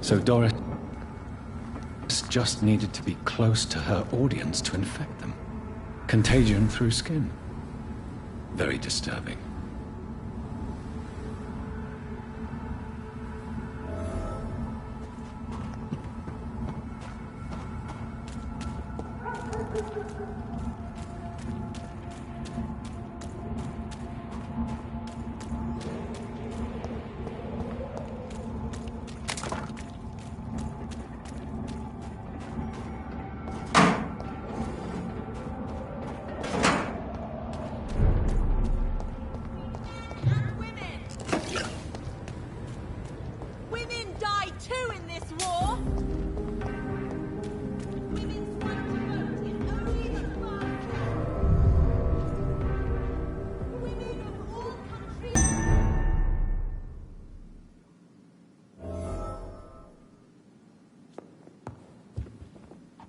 So Doris just needed to be close to her audience to infect them. Contagion through skin. Very disturbing.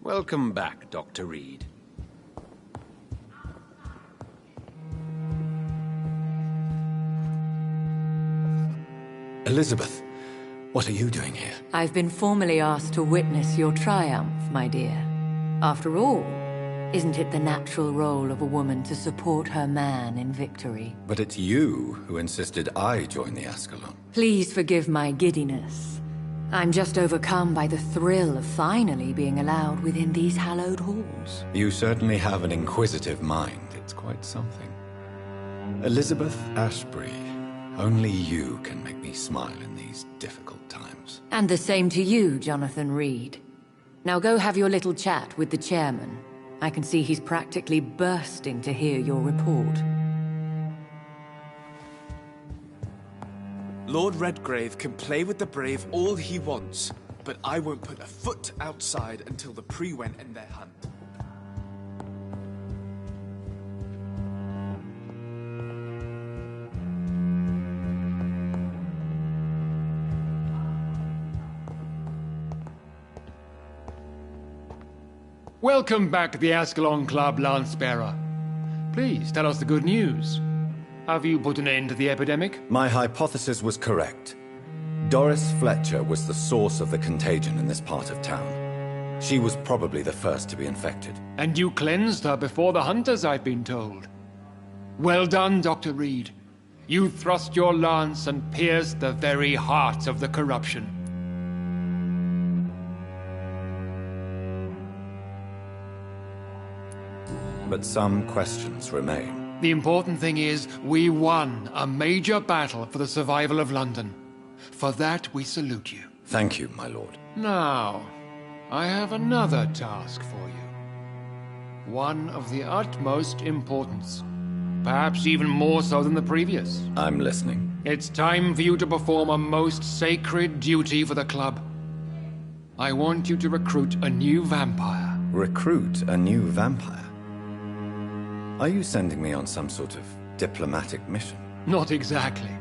Welcome back, Dr. Reid. Elizabeth, what are you doing here? I've been formally asked to witness your triumph, my dear. After all, isn't it the natural role of a woman to support her man in victory? But it's you who insisted I join the Ascalon. Please forgive my giddiness. I'm just overcome by the thrill of finally being allowed within these hallowed halls. You certainly have an inquisitive mind. It's quite something. Elizabeth Ashbury, only you can make me smile in these difficult times. And the same to you, Jonathan Reid. Now go have your little chat with the chairman. I can see he's practically bursting to hear your report. Lord Redgrave can play with the brave all he wants, but I won't put a foot outside until the Pre-Wen end their hunt. Welcome back to the Ascalon Club, Lance-Bearer. Please tell us the good news. Have you put an end to the epidemic? My hypothesis was correct. Doris Fletcher was the source of the contagion in this part of town. She was probably the first to be infected. And you cleansed her before the hunters, I've been told. Well done, Dr. Reid. You thrust your lance and pierced the very heart of the corruption. But some questions remain. The important thing is, we won a major battle for the survival of London. For that, we salute you. Thank you, my lord. Now, I have another task for you. One of the utmost importance. Perhaps even more so than the previous. I'm listening. It's time for you to perform a most sacred duty for the club. I want you to recruit a new vampire. Recruit a new vampire? Are you sending me on some sort of diplomatic mission? Not exactly.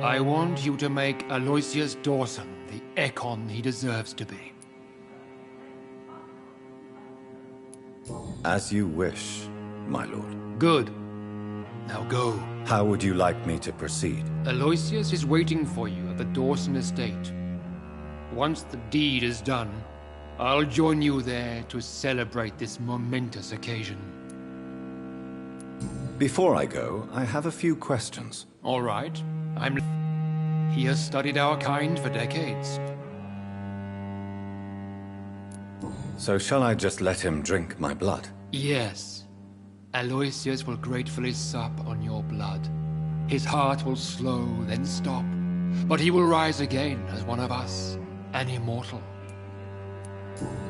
I want you to make Aloysius Dawson the Ekon he deserves to be. As you wish, my lord. Good. Now go. How would you like me to proceed? Aloysius is waiting for you at the Dawson estate. Once the deed is done, I'll join you there to celebrate this momentous occasion. Before I go, I have a few questions. All right. He has studied our kind for decades. So shall I just let him drink my blood? Yes. Aloysius will gratefully sup on your blood. His heart will slow, then stop. But he will rise again as one of us, an immortal.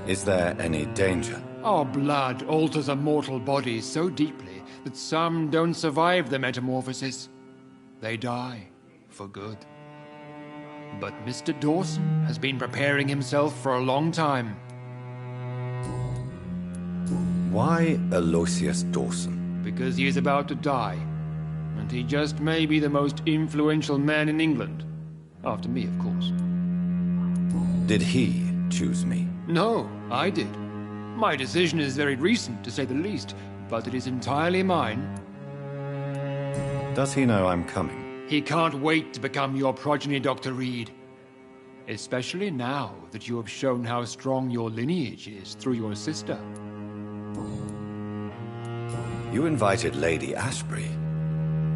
Is there any danger? Our blood alters a mortal body so deeply that some don't survive the metamorphosis. They die for good. But Mr. Dawson has been preparing himself for a long time. Why Aloysius Dawson? Because he is about to die. And he just may be the most influential man in England. After me, of course. Did he choose me? No, I did. My decision is very recent, to say the least, but it is entirely mine. Does he know I'm coming? He can't wait to become your progeny, Dr. Reid. Especially now that you have shown how strong your lineage is through your sister. You invited Lady Ashbury.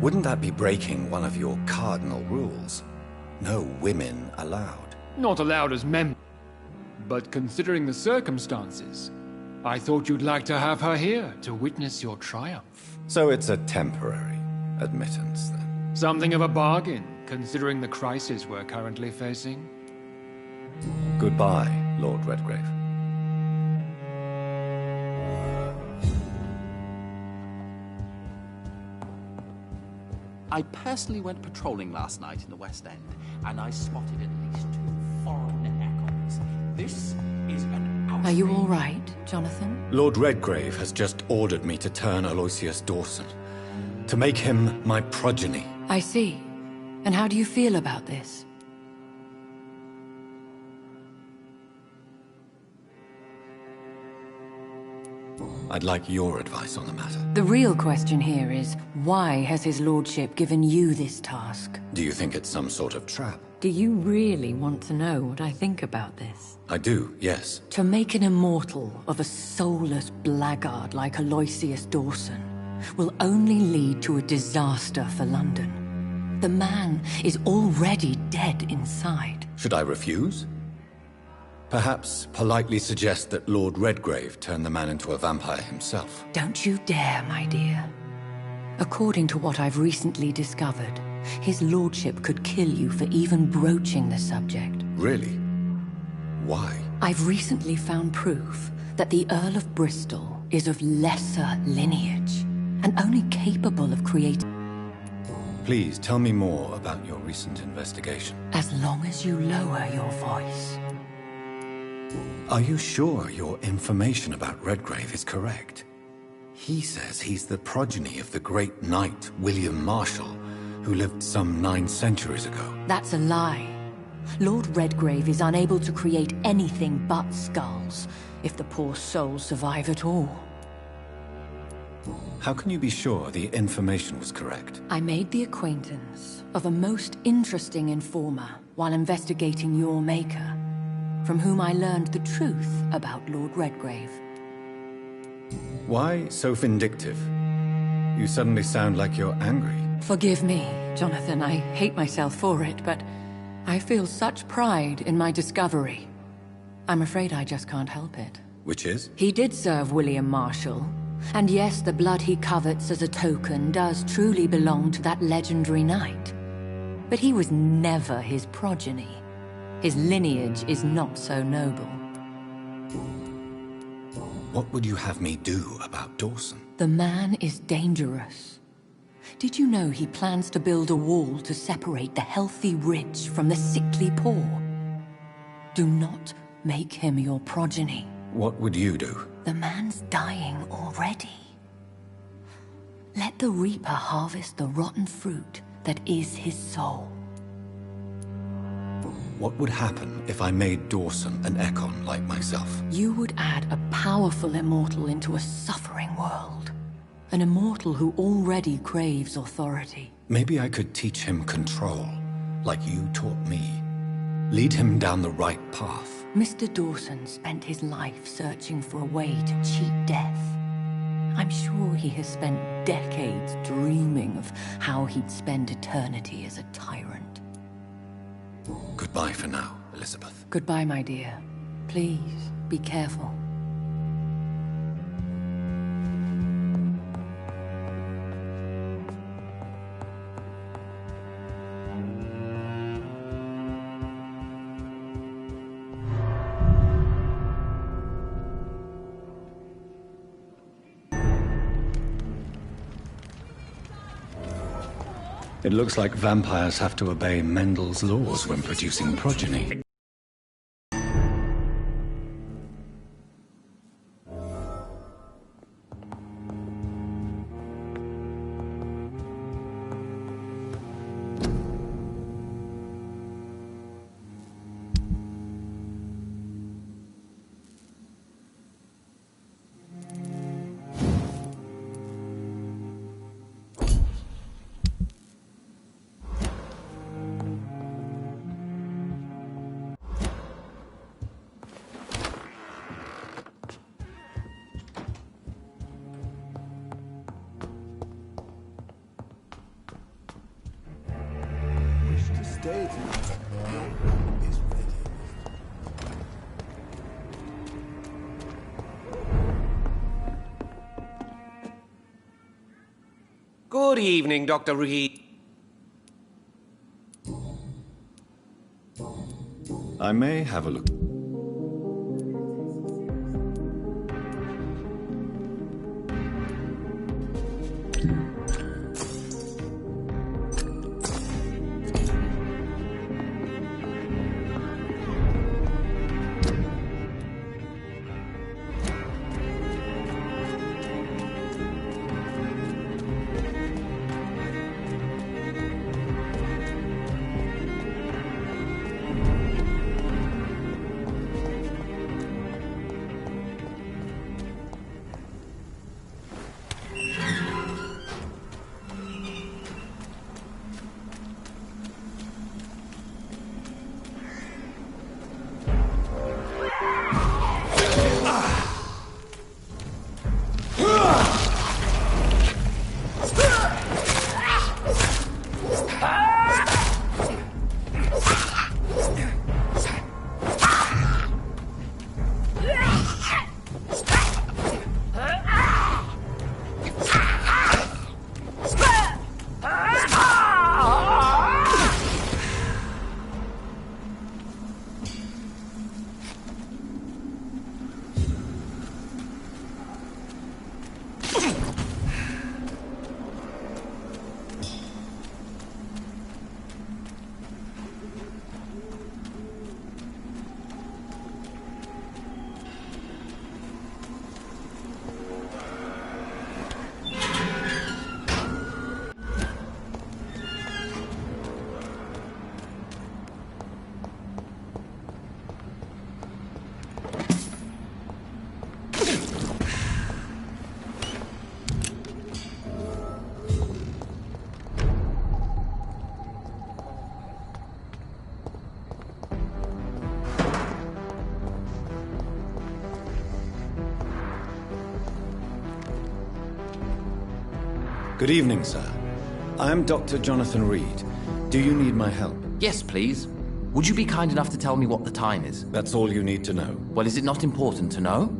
Wouldn't that be breaking one of your cardinal rules? No women allowed. Not allowed as members. But considering the circumstances, I thought you'd like to have her here to witness your triumph. So it's a temporary admittance, then? Something of a bargain, considering the crisis we're currently facing. Goodbye, Lord Redgrave. I personally went patrolling last night in the West End, and I spotted at least 2 foreign echoes. This is an outrage. Are you all right, Jonathan? Lord Redgrave has just ordered me to turn Aloysius Dawson, to make him my progeny. I see. And how do you feel about this? I'd like your advice on the matter. The real question here is, why has his lordship given you this task? Do you think it's some sort of trap? Do you really want to know what I think about this? I do, yes. To make an immortal of a soulless blackguard like Aloysius Dawson will only lead to a disaster for London. The man is already dead inside. Should I refuse? Perhaps politely suggest that Lord Redgrave turn the man into a vampire himself. Don't you dare, my dear. According to what I've recently discovered, his lordship could kill you for even broaching the subject. Really? Why? I've recently found proof that the Earl of Bristol is of lesser lineage, and only capable of creating... Please tell me more about your recent investigation. As long as you lower your voice. Are you sure your information about Redgrave is correct? He says he's the progeny of the great knight William Marshall, who lived some 9 centuries ago. That's a lie. Lord Redgrave is unable to create anything but skulls, if the poor soul survive at all. How can you be sure the information was correct? I made the acquaintance of a most interesting informer while investigating your maker, from whom I learned the truth about Lord Redgrave. Why so vindictive? You suddenly sound like you're angry. Forgive me, Jonathan. I hate myself for it, but I feel such pride in my discovery. I'm afraid I just can't help it. Which is? He did serve William Marshall. And yes, the blood he covets as a token does truly belong to that legendary knight. But he was never his progeny. His lineage is not so noble. What would you have me do about Dawson? The man is dangerous. Did you know he plans to build a wall to separate the healthy rich from the sickly poor? Do not make him your progeny. What would you do? The man's dying already. Let the reaper harvest the rotten fruit that is his soul. What would happen if I made Dawson an Ekon like myself? You would add a powerful immortal into a suffering world. An immortal who already craves authority. Maybe I could teach him control, like you taught me. Lead him down the right path. Mr. Dawson spent his life searching for a way to cheat death. I'm sure he has spent decades dreaming of how he'd spend eternity as a tyrant. Goodbye for now, Elizabeth. Goodbye, my dear. Please, be careful. It looks like vampires have to obey Mendel's laws when producing progeny. deity is ready. Good evening, Dr. Reid. I may have a look. Good evening, sir. I am Dr. Jonathan Reid. Do you need my help? Yes, please. Would you be kind enough to tell me what the time is? That's all you need to know. Well, is it not important to know?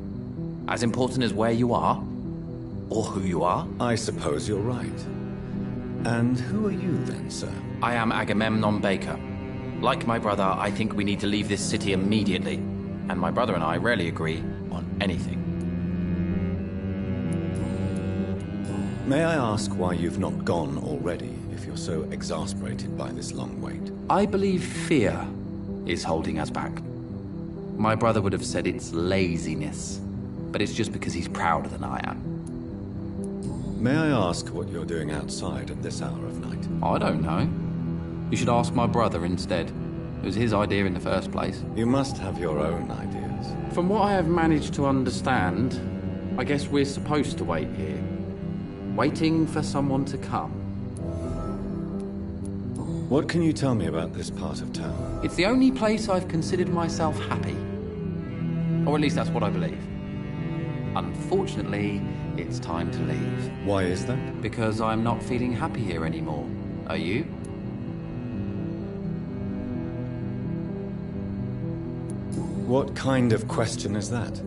As important as where you are? Or who you are? I suppose you're right. And who are you then, sir? I am Agamemnon Baker. Like my brother, I think we need to leave this city immediately. And my brother and I rarely agree on anything. May I ask why you've not gone already, if you're so exasperated by this long wait? I believe fear is holding us back. My brother would have said it's laziness, but it's just because he's prouder than I am. May I ask what you're doing outside at this hour of night? I don't know. You should ask my brother instead. It was his idea in the first place. You must have your own ideas. From what I have managed to understand, I guess we're supposed to wait here. Waiting for someone to come. What can you tell me about this part of town? It's the only place I've considered myself happy. Or at least that's what I believe. Unfortunately, it's time to leave. Why is that? Because I'm not feeling happy here anymore. Are you? What kind of question is that?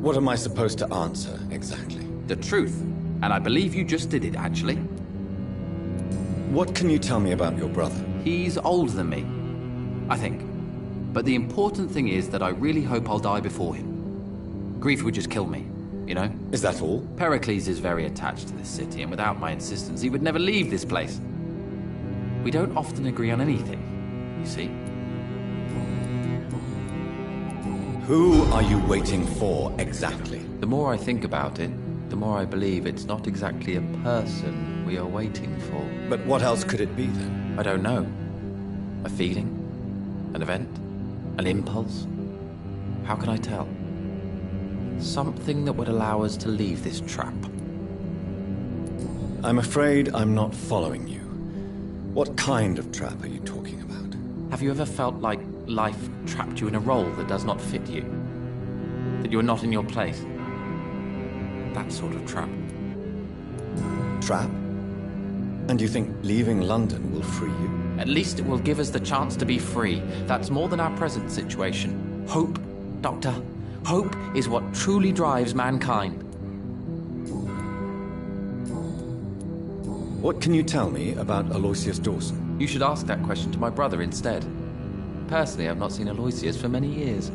What am I supposed to answer, exactly? The truth. And I believe you just did it, actually. What can you tell me about your brother? He's older than me, I think. But the important thing is that I really hope I'll die before him. Grief would just kill me, you know? Is that all? Pericles is very attached to this city, and without my insistence, he would never leave this place. We don't often agree on anything, you see? Who are you waiting for, exactly? The more I think about it, the more I believe it's not exactly a person we are waiting for. But what else could it be, then? I don't know. A feeling? An event? An impulse? How can I tell? Something that would allow us to leave this trap. I'm afraid I'm not following you. What kind of trap are you talking about? Have you ever felt like life trapped you in a role that does not fit you? That you are not in your place? That sort of trap. Trap? And you think leaving London will free you? At least it will give us the chance to be free. That's more than our present situation. Hope, Doctor. Hope is what truly drives mankind. What can you tell me about Aloysius Dawson? You should ask that question to my brother instead. Personally, I've not seen Aloysius for many years.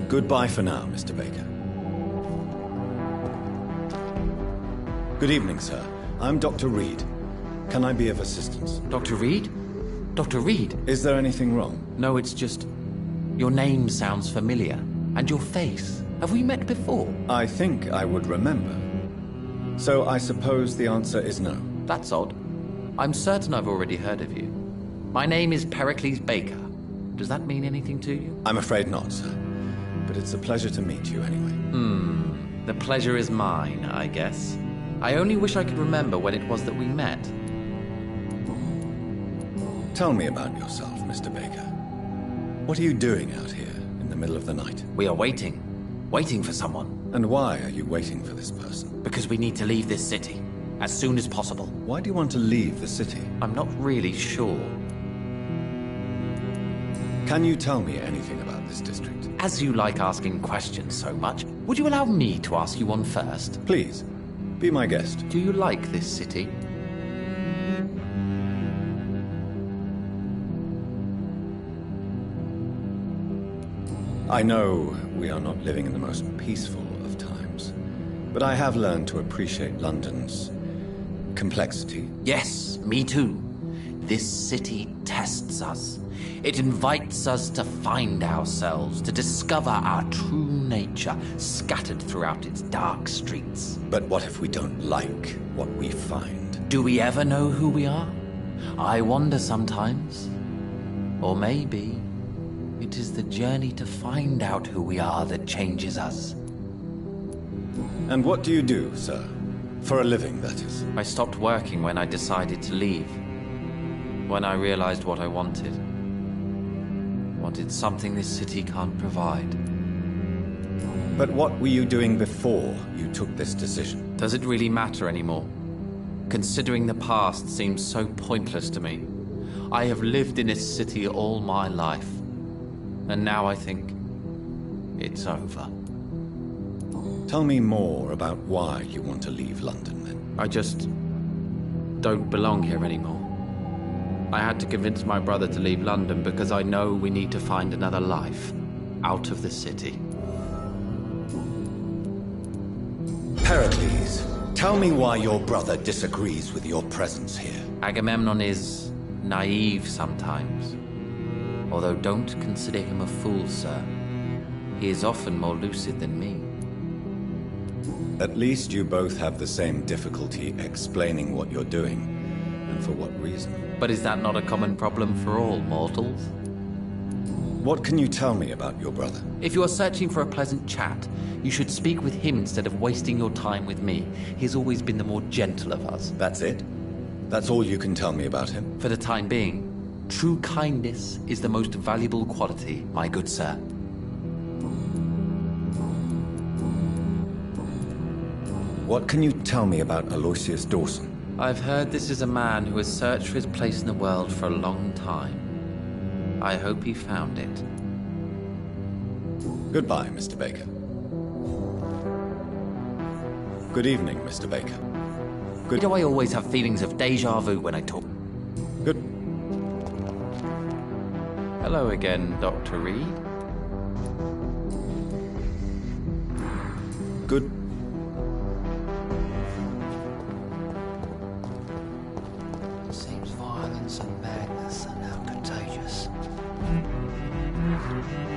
Goodbye for now, Mr. Baker. Good evening, sir. I'm Dr. Reid. Can I be of assistance? Dr. Reid? Dr. Reid? Is there anything wrong? No, it's just... your name sounds familiar. And your face. Have we met before? I think I would remember. So I suppose the answer is no. That's odd. I'm certain I've already heard of you. My name is Pericles Baker. Does that mean anything to you? I'm afraid not, sir. But it's a pleasure to meet you anyway. The pleasure is mine, I guess. I only wish I could remember when it was that we met. Tell me about yourself, Mr. Baker. What are you doing out here in the middle of the night? We are waiting. Waiting for someone. And why are you waiting for this person? Because we need to leave this city. As soon as possible. Why do you want to leave the city? I'm not really sure. Can you tell me anything about this district? As you like asking questions so much, would you allow me to ask you one first? Please, be my guest. Do you like this city? I know we are not living in the most peaceful of times, but I have learned to appreciate London's complexity. Yes, me too. This city tests us. It invites us to find ourselves, to discover our true nature scattered throughout its dark streets. But what if we don't like what we find? Do we ever know who we are? I wonder sometimes. Or maybe it is the journey to find out who we are that changes us. And what do you do, sir? For a living, that is. I stopped working when I decided to leave. When I realized what I wanted. Wanted something this city can't provide. But what were you doing before you took this decision? Does it really matter anymore? Considering the past seems so pointless to me. I have lived in this city all my life. And now I think it's over. Tell me more about why you want to leave London, then. I just don't belong here anymore. I had to convince my brother to leave London because I know we need to find another life out of the city. Pericles, tell me why your brother disagrees with your presence here. Agamemnon is naive sometimes. Although don't consider him a fool, sir. He is often more lucid than me. At least you both have the same difficulty explaining what you're doing, and for what reason. But is that not a common problem for all mortals? What can you tell me about your brother? If you are searching for a pleasant chat, you should speak with him instead of wasting your time with me. He's always been the more gentle of us. That's it? That's all you can tell me about him? For the time being, true kindness is the most valuable quality, my good sir. What can you tell me about Aloysius Dawson? I've heard this is a man who has searched for his place in the world for a long time. I hope he found it. Goodbye, Mr. Baker. Good evening, Mr. Baker. Why do I always have feelings of déjà vu when I talk? Good. Hello again, Dr. Reid. Good. Seems violence and madness are now contagious.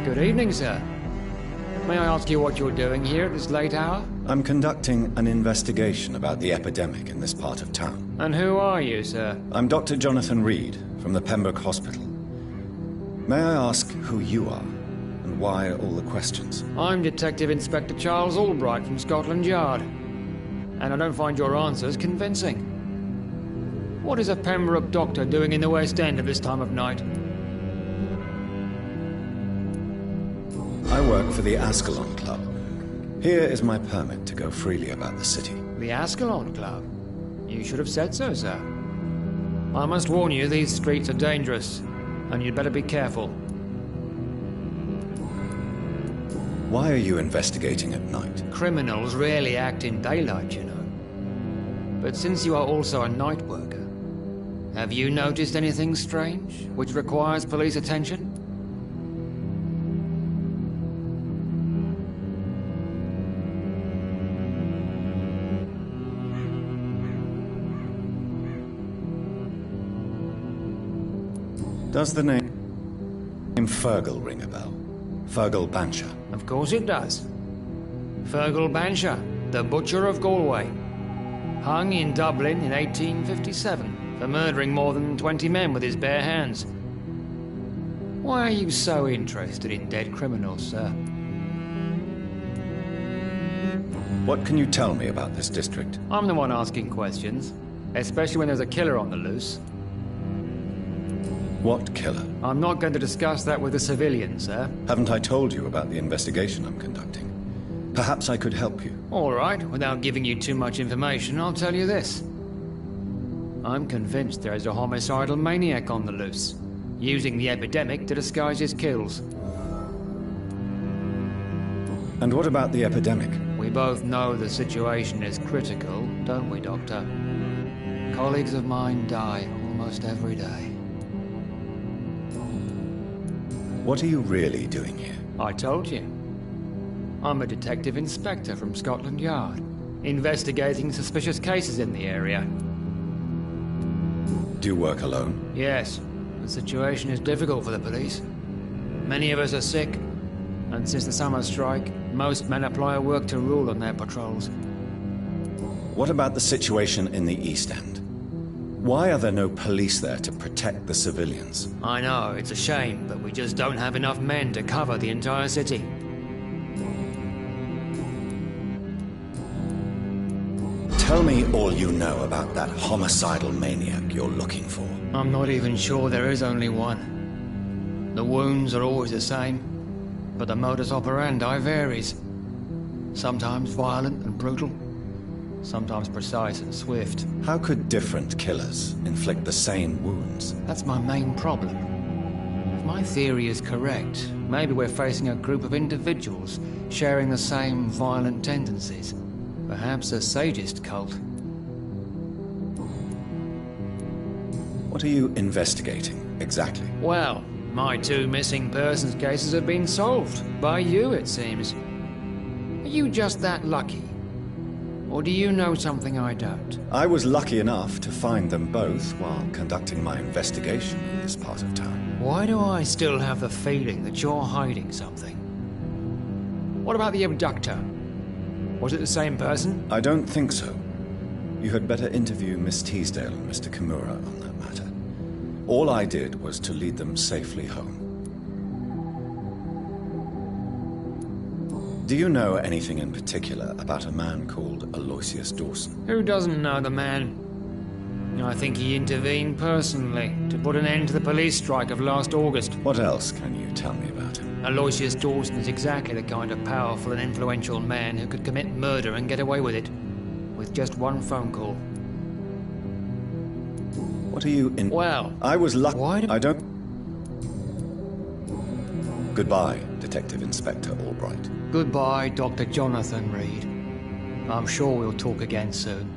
Good evening, sir. May I ask you what you're doing here at this late hour? I'm conducting an investigation about the epidemic in this part of town. And who are you, sir? I'm Dr. Jonathan Reid from the Pembroke Hospital. May I ask who you are and why all the questions? I'm Detective Inspector Charles Albright from Scotland Yard. And I don't find your answers convincing. What is a Pembroke doctor doing in the West End at this time of night? I work for the Ascalon Club. Here is my permit to go freely about the city. The Ascalon Club? You should have said so, sir. I must warn you, these streets are dangerous, and you'd better be careful. Why are you investigating at night? Criminals rarely act in daylight, you know. But since you are also a night worker, have you noticed anything strange, which requires police attention? Does the name Fergal ring a bell? Fergal Bancher. Of course it does. Fergal Bancher, the Butcher of Galway. Hung in Dublin in 1857 for murdering more than 20 men with his bare hands. Why are you so interested in dead criminals, sir? What can you tell me about this district? I'm the one asking questions, especially when there's a killer on the loose. What killer? I'm not going to discuss that with the civilians, sir. Haven't I told you about the investigation I'm conducting? Perhaps I could help you. All right, without giving you too much information, I'll tell you this. I'm convinced there is a homicidal maniac on the loose, using the epidemic to disguise his kills. And what about the epidemic? We both know the situation is critical, don't we, Doctor? Colleagues of mine die almost every day. What are you really doing here? I told you. I'm a detective inspector from Scotland Yard, investigating suspicious cases in the area. Do you work alone? Yes, the situation is difficult for the police. Many of us are sick, and since the summer strike, most men apply a work to rule on their patrols. What about the situation in the East End? Why are there no police there to protect the civilians? I know, it's a shame, but we just don't have enough men to cover the entire city. Tell me all you know about that homicidal maniac you're looking for. I'm not even sure there is only one. The wounds are always the same, but the modus operandi varies. Sometimes violent and brutal, sometimes precise and swift. How could different killers inflict the same wounds? That's my main problem. If my theory is correct, maybe we're facing a group of individuals sharing the same violent tendencies. Perhaps a sadist cult. What are you investigating, exactly? Well, my 2 missing persons cases have been solved. By you, it seems. Are you just that lucky? Or do you know something I don't? I was lucky enough to find them both while conducting my investigation in this part of town. Why do I still have the feeling that you're hiding something? What about the abductor? Was it the same person? I don't think so. You had better interview Miss Teasdale and Mr. Kimura on that matter. All I did was to lead them safely home. Do you know anything in particular about a man called Aloysius Dawson? Who doesn't know the man? I think he intervened personally to put an end to the police strike of last August. What else can you tell me about him? Aloysius Dawson is exactly the kind of powerful and influential man who could commit murder and get away with it, with just one phone call. What are you in? Well, I was lucky. why do... I don't... Goodbye, Detective Inspector Albright. Goodbye, Dr. Jonathan Reid. I'm sure we'll talk again soon.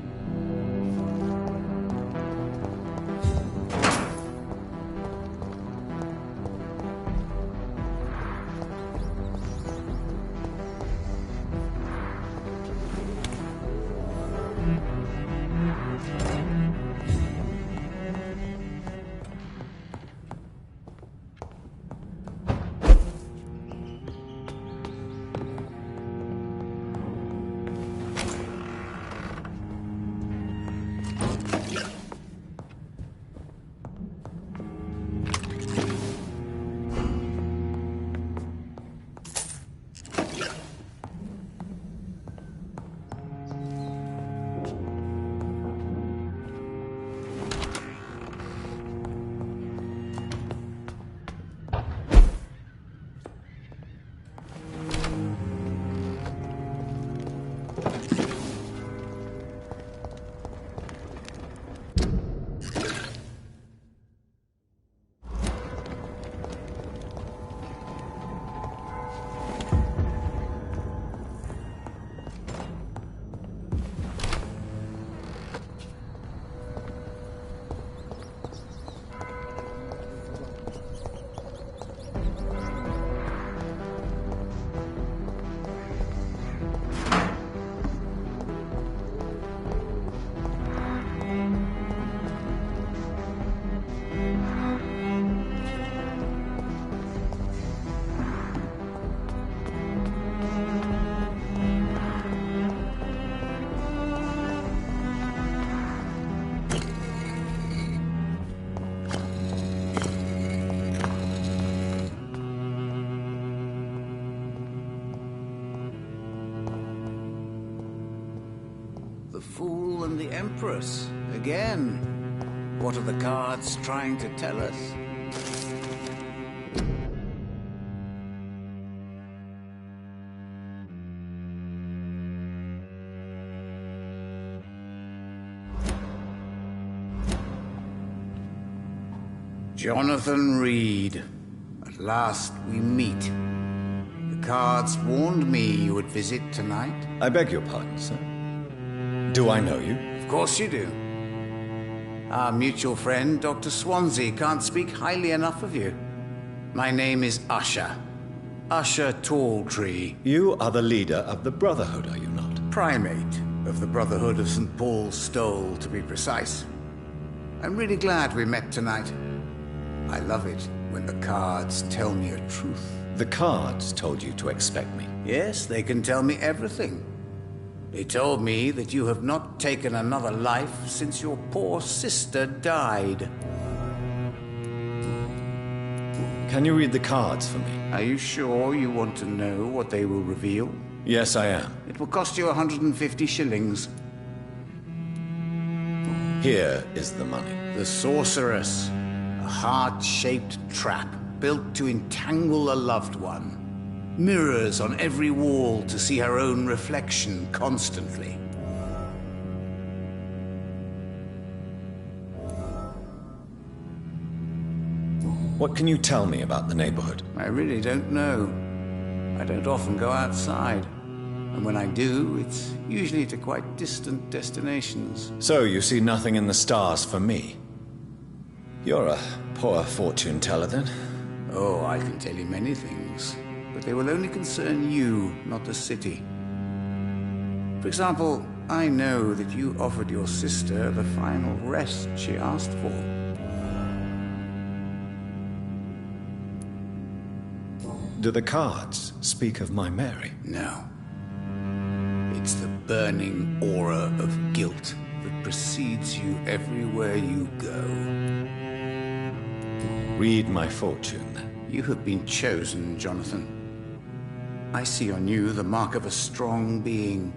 Fool and the Empress. Again. What are the cards trying to tell us? Jonathan Reid. At last we meet. The cards warned me you would visit tonight. I beg your pardon, sir. Do I know you? Of course you do. Our mutual friend, Dr. Swansea, can't speak highly enough of you. My name is Usher. Usher Talltree. You are the leader of the Brotherhood, are you not? Primate of the Brotherhood of St. Paul's Stole, to be precise. I'm really glad we met tonight. I love it when the cards tell me a truth. The cards told you to expect me. Yes, they can tell me everything. They told me that you have not taken another life since your poor sister died. Can you read the cards for me? Are you sure you want to know what they will reveal? Yes, I am. It will cost you 150 shillings. Here is the money. The Sorceress. A heart-shaped trap built to entangle a loved one. Mirrors on every wall to see her own reflection constantly. What can you tell me about the neighborhood? I really don't know. I don't often go outside. And when I do, it's usually to quite distant destinations. So you see nothing in the stars for me? You're a poor fortune teller, then? Oh, I can tell you many things, but they will only concern you, not the city. For example, I know that you offered your sister the final rest she asked for. Do the cards speak of my Mary? No. It's the burning aura of guilt that precedes you everywhere you go. Read my fortune, then. You have been chosen, Jonathan. I see on you the mark of a strong being,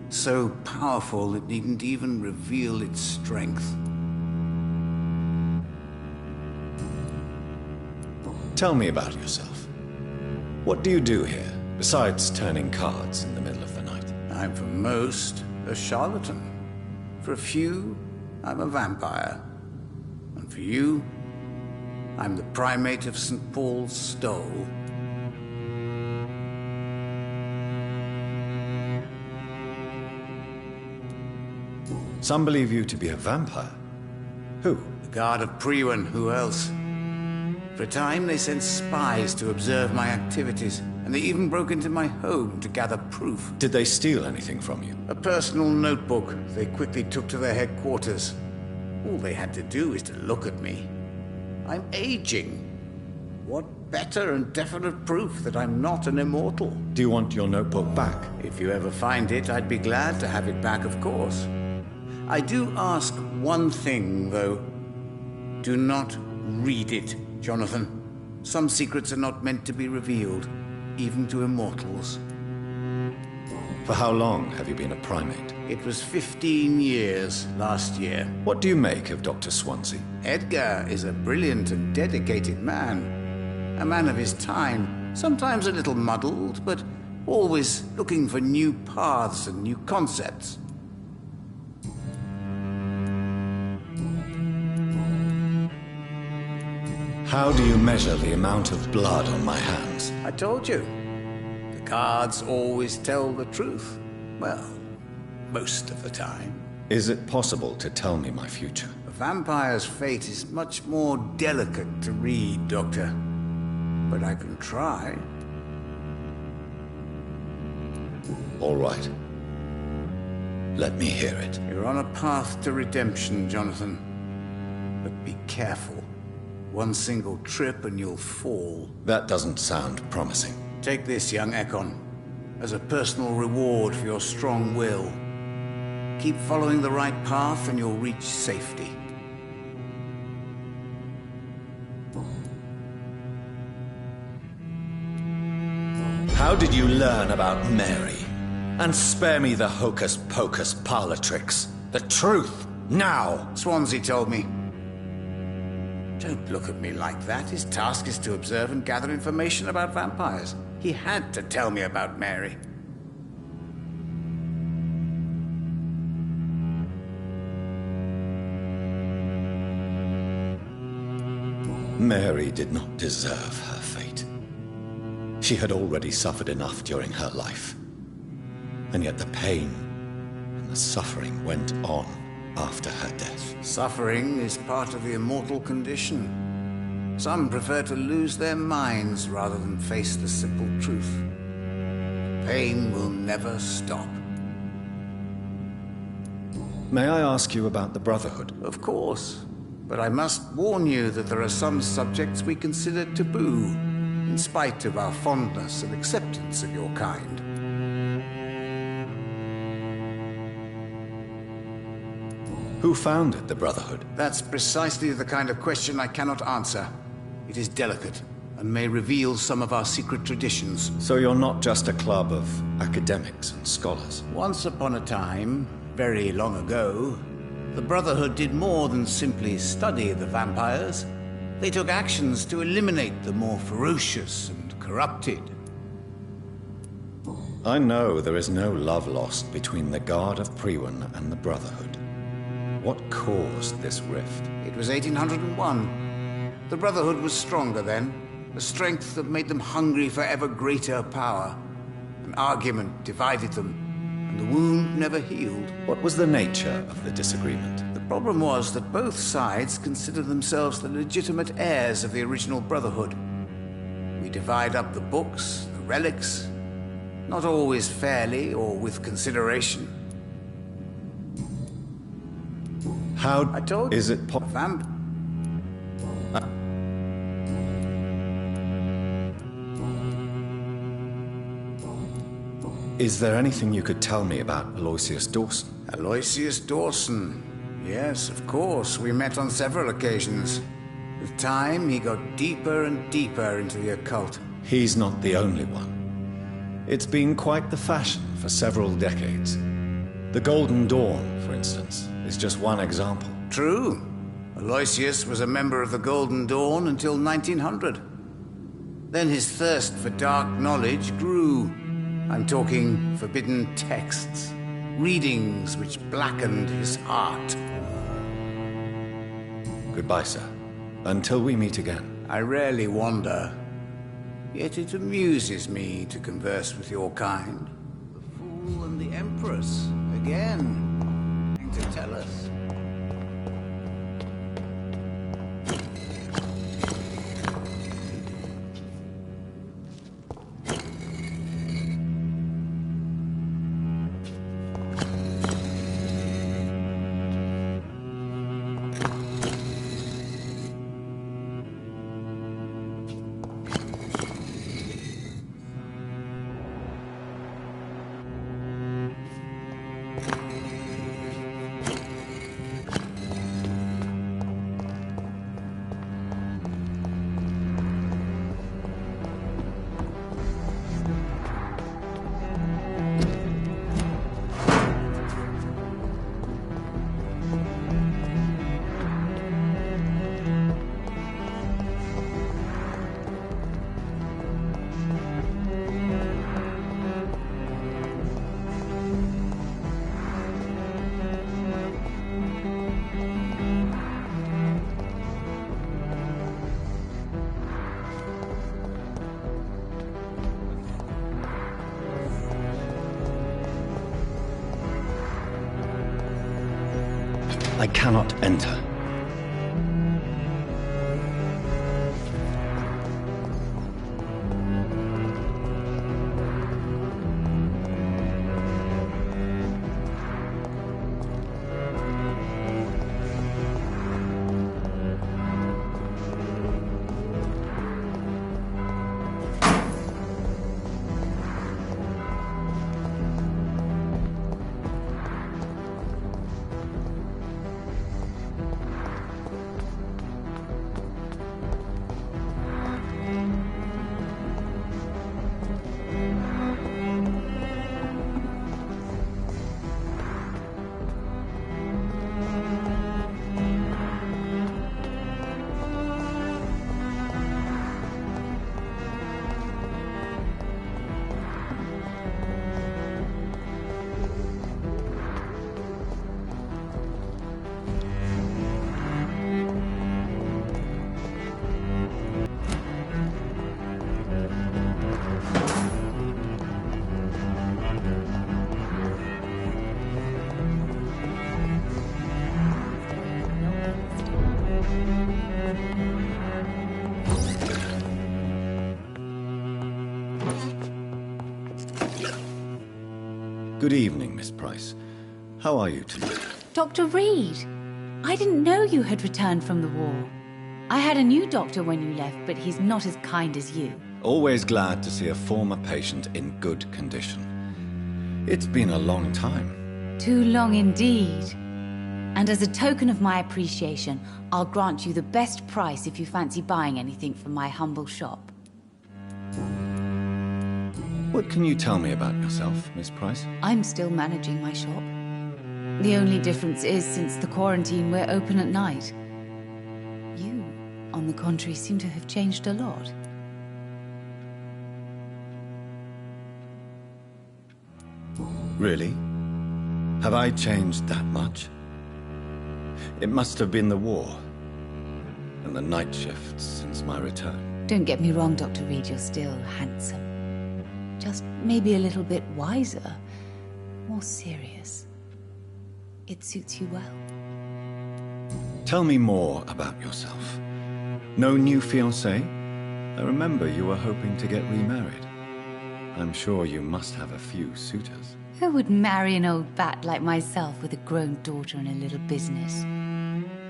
so powerful it needn't even reveal its strength. Tell me about yourself. What do you do here, besides turning cards in the middle of the night? I'm for most a charlatan. For a few, I'm a vampire. And for you, I'm the primate of St. Paul's Stole. Some believe you to be a vampire. Who? The Guard of Priwen, who else? For a time, they sent spies to observe my activities, and they even broke into my home to gather proof. Did they steal anything from you? A personal notebook they quickly took to their headquarters. All they had to do is to look at me. I'm aging. What better and definite proof that I'm not an immortal? Do you want your notebook back? If you ever find it, I'd be glad to have it back, of course. I do ask one thing, though. Do not read it, Jonathan. Some secrets are not meant to be revealed, even to immortals. For how long have you been a primate? It was 15 years last year. What do you make of Dr. Swansea? Edgar is a brilliant and dedicated man. A man of his time, sometimes a little muddled, but always looking for new paths and new concepts. How do you measure the amount of blood on my hands? I told you. The cards always tell the truth. Well, most of the time. Is it possible to tell me my future? A vampire's fate is much more delicate to read, Doctor. But I can try. All right. Let me hear it. You're on a path to redemption, Jonathan. But be careful. One single trip and you'll fall. That doesn't sound promising. Take this, young Ekon, as a personal reward for your strong will. Keep following the right path and you'll reach safety. How did you learn about Mary? And spare me the hocus-pocus parlor tricks. The truth, now! Swansea told me. Don't look at me like that. His task is to observe and gather information about vampires. He had to tell me about Mary. Mary did not deserve her fate. She had already suffered enough during her life. And yet the pain and the suffering went on after her death. Suffering is part of the immortal condition. Some prefer to lose their minds rather than face the simple truth. Pain will never stop. May I ask you about the Brotherhood? Of course. But I must warn you that there are some subjects we consider taboo, in spite of our fondness and acceptance of your kind. Who founded the Brotherhood? That's precisely the kind of question I cannot answer. It is delicate, and may reveal some of our secret traditions. So you're not just a club of academics and scholars? Once upon a time, very long ago, the Brotherhood did more than simply study the vampires. They took actions to eliminate the more ferocious and corrupted. I know there is no love lost between the Guard of Priwen and the Brotherhood. What caused this rift? It was 1801. The Brotherhood was stronger then, a strength that made them hungry for ever greater power. An argument divided them, and the wound never healed. What was the nature of the disagreement? The problem was that both sides considered themselves the legitimate heirs of the original Brotherhood. We divide up the books, the relics, not always fairly or with consideration. How I told is you, it Is there anything you could tell me about Aloysius Dawson? Aloysius Dawson. Yes, of course. We met on several occasions. With time, he got deeper and deeper into the occult. He's not the only one. It's been quite the fashion for several decades. The Golden Dawn, for instance, is just one example. True. Aloysius was a member of the Golden Dawn until 1900. Then his thirst for dark knowledge grew. I'm talking forbidden texts, readings which blackened his heart. Goodbye, sir. Until we meet again. I rarely wander, yet it amuses me to converse with your kind. The Fool and the Empress, again. To tell us. I cannot enter. Good evening, Miss Price. How are you tonight? Dr. Reid, I didn't know you had returned from the war. I had a new doctor when you left, but he's not as kind as you. Always glad to see a former patient in good condition. It's been a long time. Too long indeed. And as a token of my appreciation, I'll grant you the best price if you fancy buying anything from my humble shop. What can you tell me about yourself, Miss Price? I'm still managing my shop. The only difference is, since the quarantine, we're open at night. You, on the contrary, seem to have changed a lot. Really? Have I changed that much? It must have been the war and the night shifts since my return. Don't get me wrong, Dr. Reid, you're still handsome. Just maybe a little bit wiser, more serious. It suits you well. Tell me more about yourself. No new fiancé? I remember you were hoping to get remarried. I'm sure you must have a few suitors. Who would marry an old bat like myself with a grown daughter and a little business?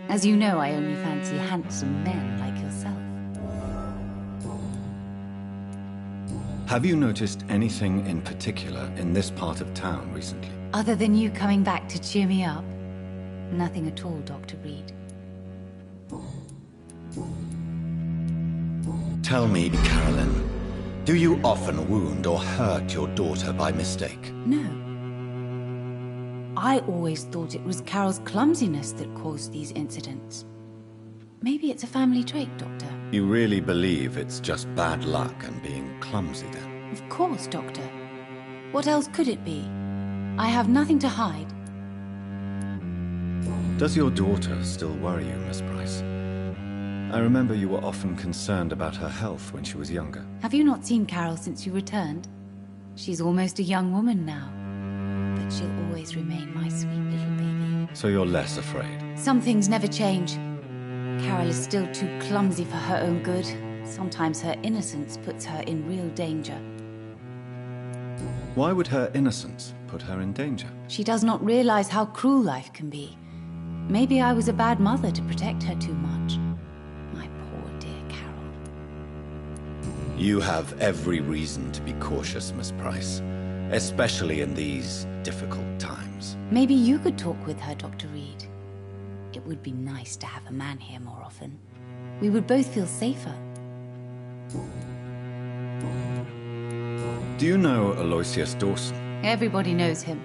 As you know, I only fancy handsome men like yourself. Have you noticed anything in particular in this part of town recently? Other than you coming back to cheer me up? Nothing at all, Dr. Reid. Tell me, Carolyn, do you often wound or hurt your daughter by mistake? No. I always thought it was Carol's clumsiness that caused these incidents. Maybe it's a family trait, Doctor. You really believe it's just bad luck and being clumsy then? Of course, Doctor. What else could it be? I have nothing to hide. Does your daughter still worry you, Miss Price? I remember you were often concerned about her health when she was younger. Have you not seen Carol since you returned? She's almost a young woman now. But she'll always remain my sweet little baby. So you're less afraid? Some things never change. Carol is still too clumsy for her own good. Sometimes her innocence puts her in real danger. Why would her innocence put her in danger? She does not realize how cruel life can be. Maybe I was a bad mother to protect her too much. My poor dear Carol. You have every reason to be cautious, Miss Price. Especially in these difficult times. Maybe you could talk with her, Dr. Reid. It would be nice to have a man here more often. We would both feel safer. Do you know Aloysius Dawson? Everybody knows him.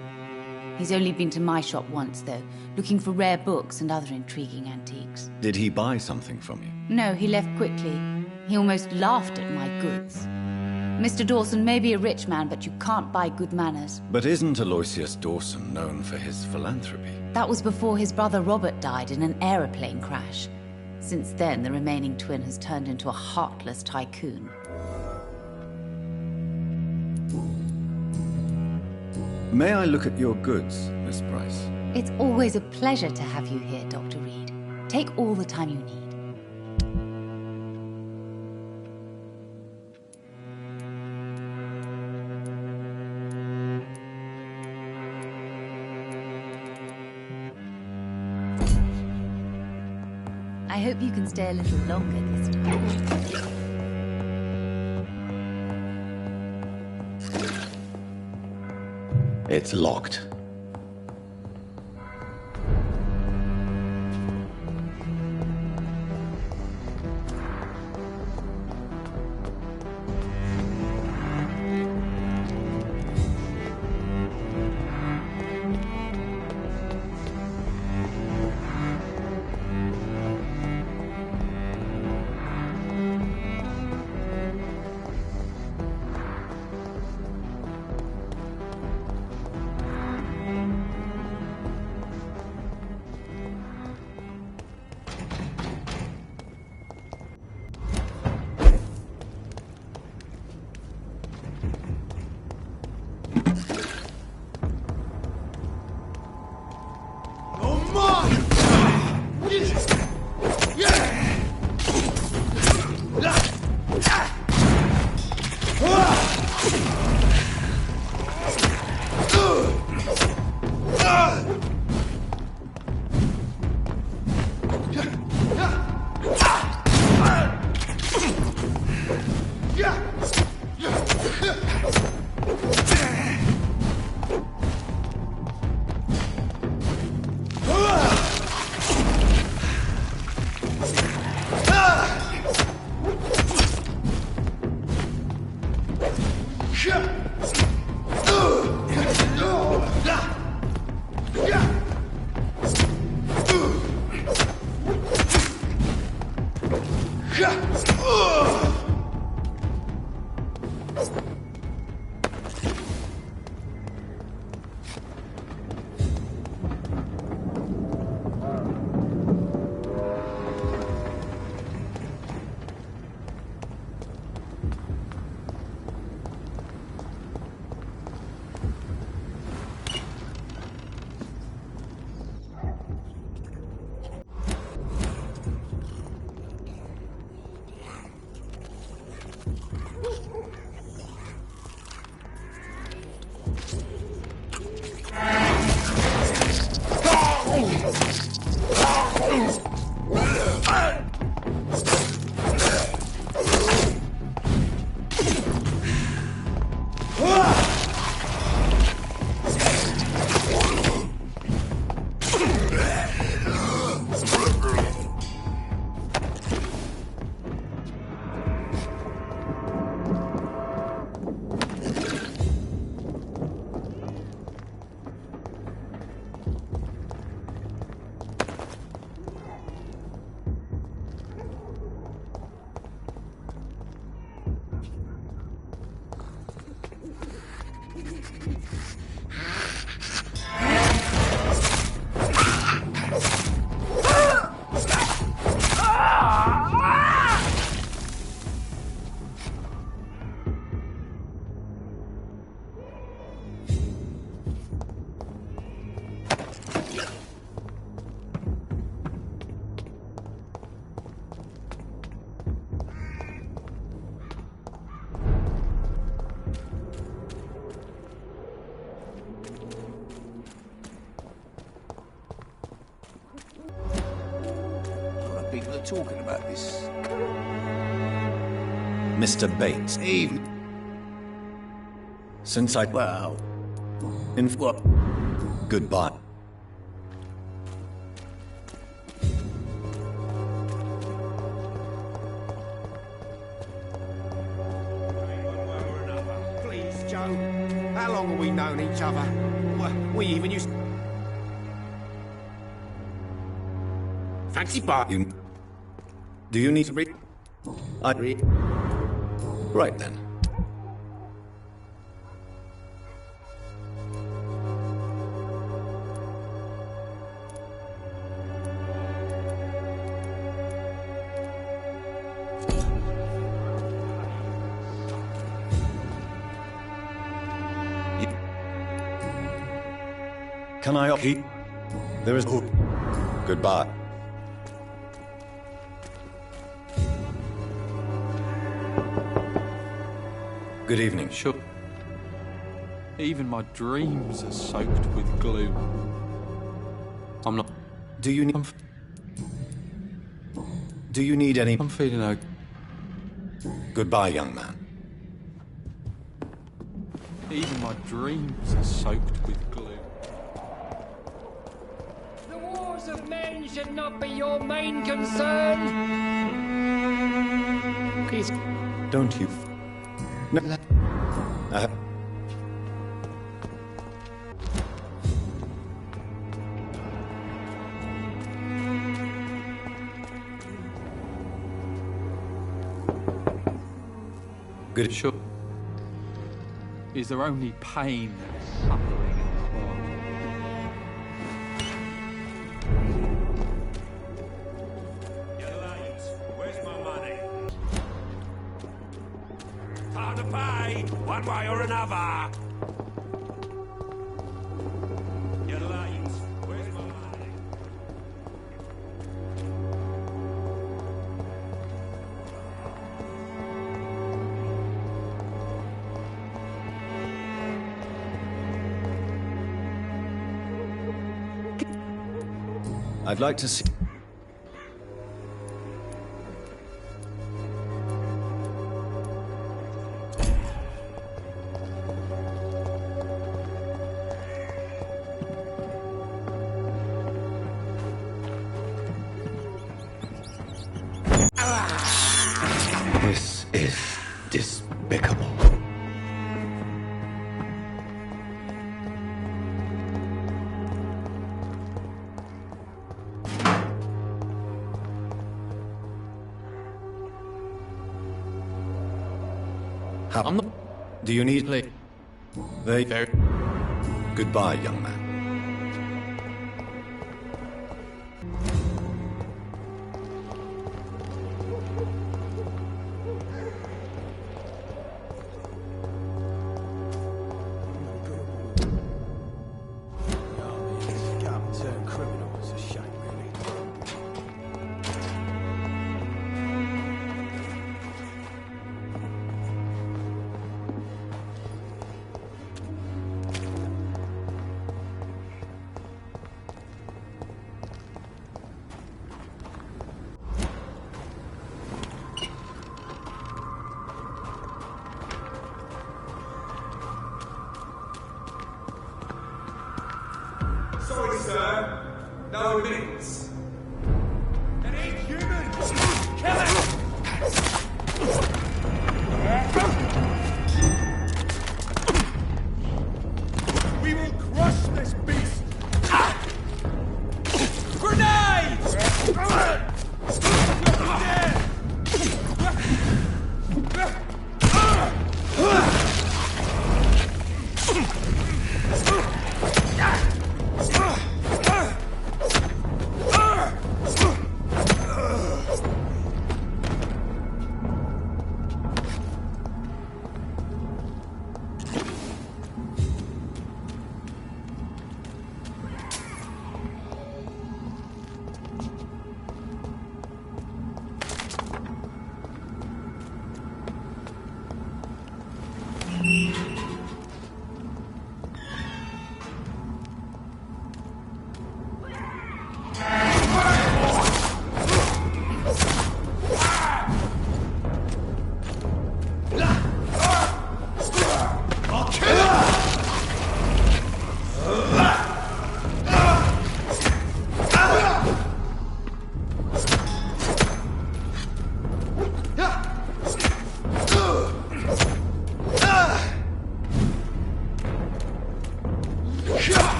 He's only been to my shop once, though, looking for rare books and other intriguing antiques. Did he buy something from you? No, he left quickly. He almost laughed at my goods. Mr. Dawson may be a rich man, but you can't buy good manners. But isn't Aloysius Dawson known for his philanthropy? That was before his brother Robert died in an aeroplane crash. Since then, the remaining twin has turned into a heartless tycoon. May I look at your goods, Miss Price? It's always a pleasure to have you here, Dr. Reid. Take all the time you need. I hope you can stay a little longer this time. It's locked. People are talking about this. Mr. Bates. Evening. Since I... Well... What? Goodbye. Please, Joe. How long have we known each other? We even used... Fancy bar. Do you need to read? I read. Right then. Can I keep? There is hope. Goodbye. Good evening. Sure. Even my dreams are soaked with gloom. I'm not... Do you need... Do you need any... I'm feeling okay. Goodbye, young man. Even my dreams are soaked with gloom. The wars of men should not be your main concern. Please. Don't you... No. Good. Sure. Is there only pain and suffering in this world? You're late. Where's my money? Time to pay, one way or another. You're late. Where's my money? I'd like to see... I'm the... Do you need... Please. Very... Goodbye, young man. Sorry, sir. No minutes. It ain't human! Kill it! We will crush this beast! Grenades!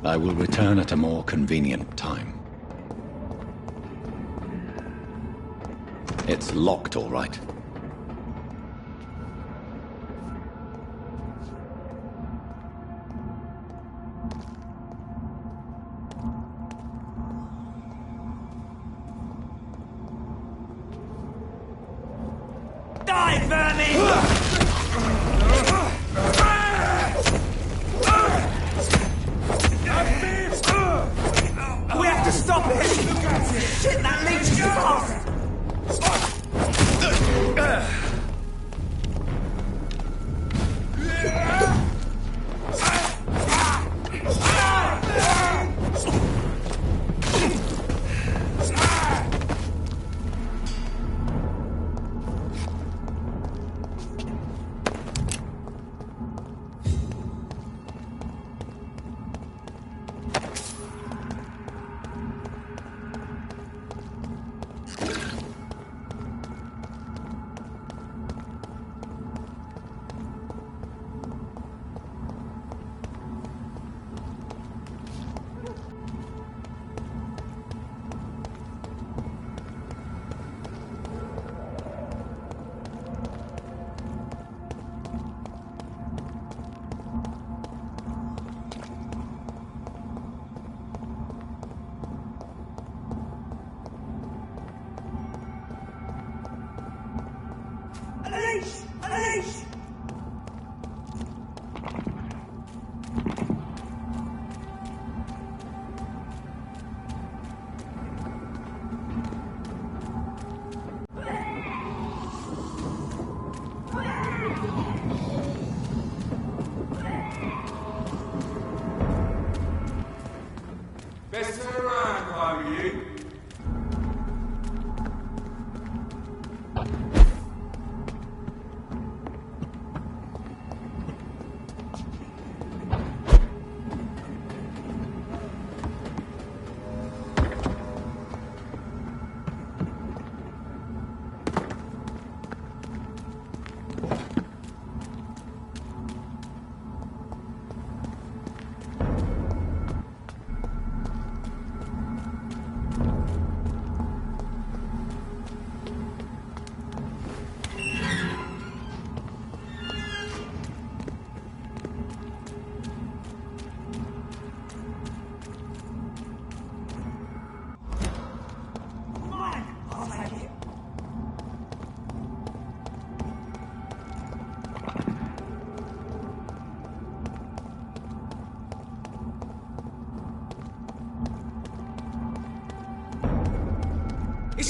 I will return at a more convenient time. It's locked, all right. Die, vermin! We have to stop it! Shit, that leech is fast!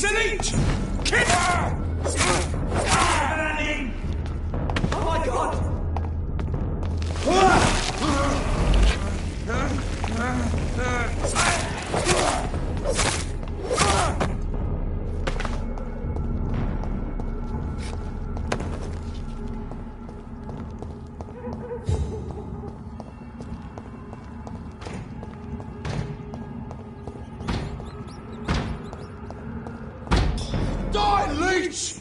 It's a leech! Kill her! Oh my god! Die, leech!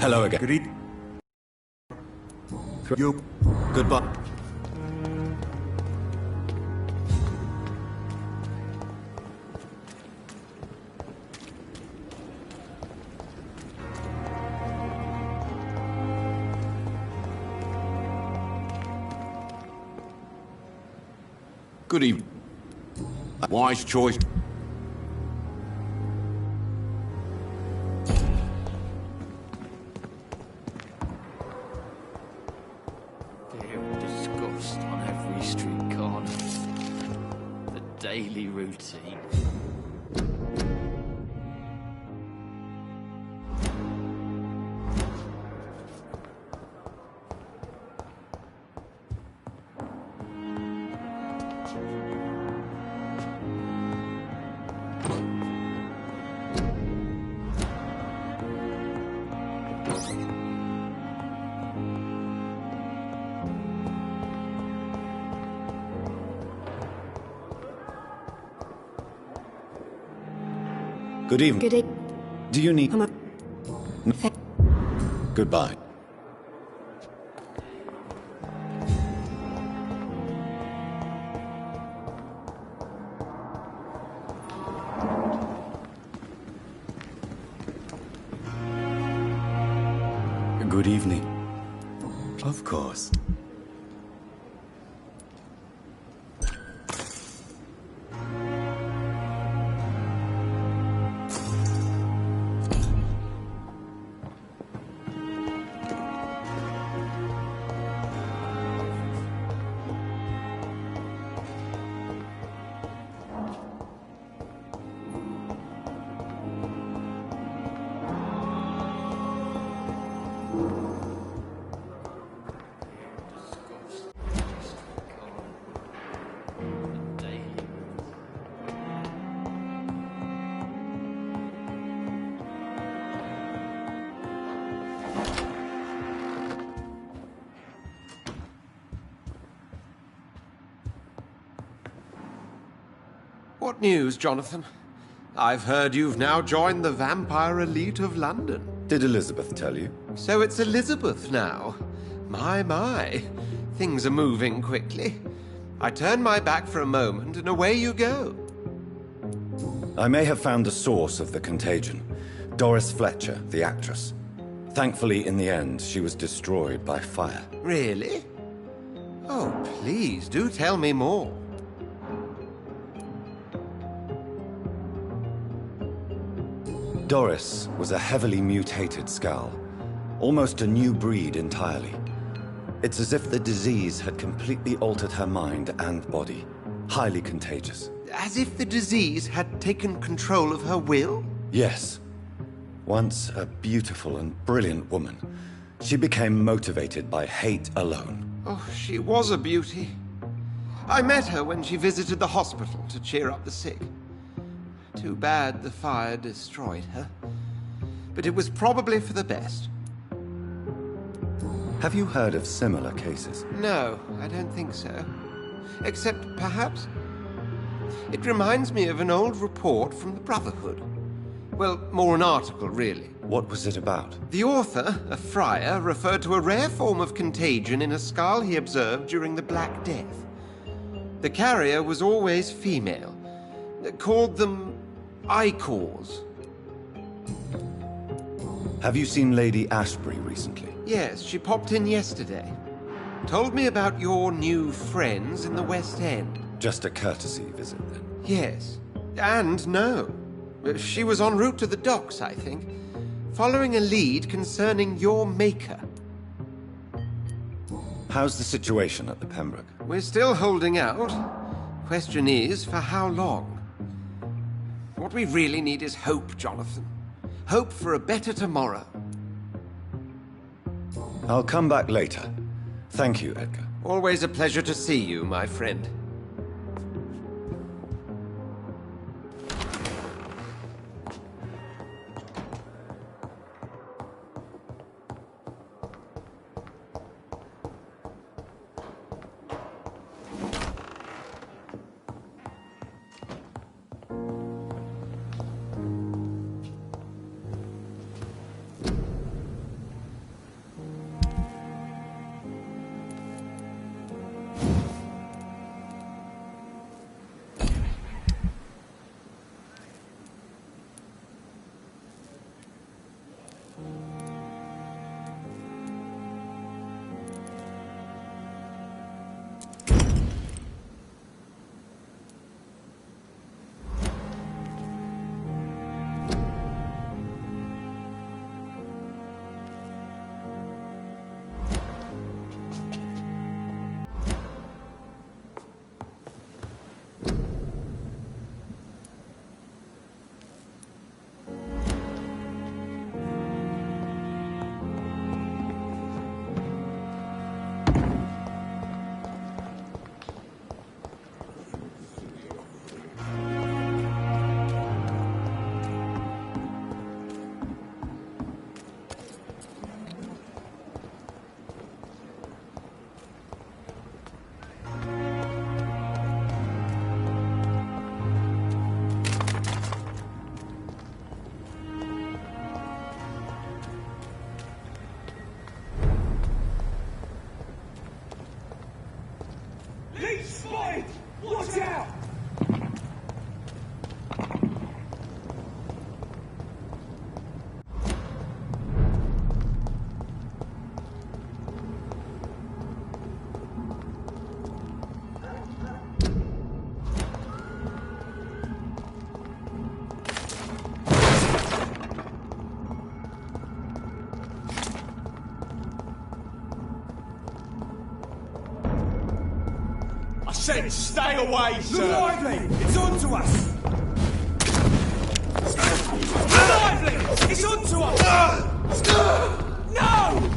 Hello again. Reid. You. Goodbye. Good evening. Wise choice. Disgust on every street corner. The daily routine. Good evening. Good evening. Do you need... Goodbye. Good evening. Of course. What news, Jonathan? I've heard you've now joined the vampire elite of London. Did Elizabeth tell you? So it's Elizabeth now. My. Things are moving quickly. I turn my back for a moment and away you go. I may have found the source of the contagion. Doris Fletcher, the actress. Thankfully, in the end, she was destroyed by fire. Really? Oh, please, do tell me more. Doris was a heavily mutated skull. Almost a new breed entirely. It's as if the disease had completely altered her mind and body. Highly contagious. As if the disease had taken control of her will? Yes. Once a beautiful and brilliant woman, she became motivated by hate alone. Oh, she was a beauty. I met her when she visited the hospital to cheer up the sick. Too bad the fire destroyed her. But it was probably for the best. Have you heard of similar cases? No, I don't think so. Except, perhaps, it reminds me of an old report from the Brotherhood. Well, more an article, really. What was it about? The author, a friar, referred to a rare form of contagion in a skull he observed during the Black Death. The carrier was always female. Called them Icors. Have you seen Lady Ashbury recently? Yes, she popped in yesterday. Told me about your new friends in the West End. Just a courtesy visit, then? Yes. And no. She was en route to the docks, I think, following a lead concerning your maker. How's the situation at the Pembroke? We're still holding out. Question is, for how long? What we really need is hope, Jonathan. Hope for a better tomorrow. I'll come back later. Thank you, Edgar. Always a pleasure to see you, my friend. Watch out! I said stay away, sir! Look lively! It's on to us! Lively! It's on to us! No!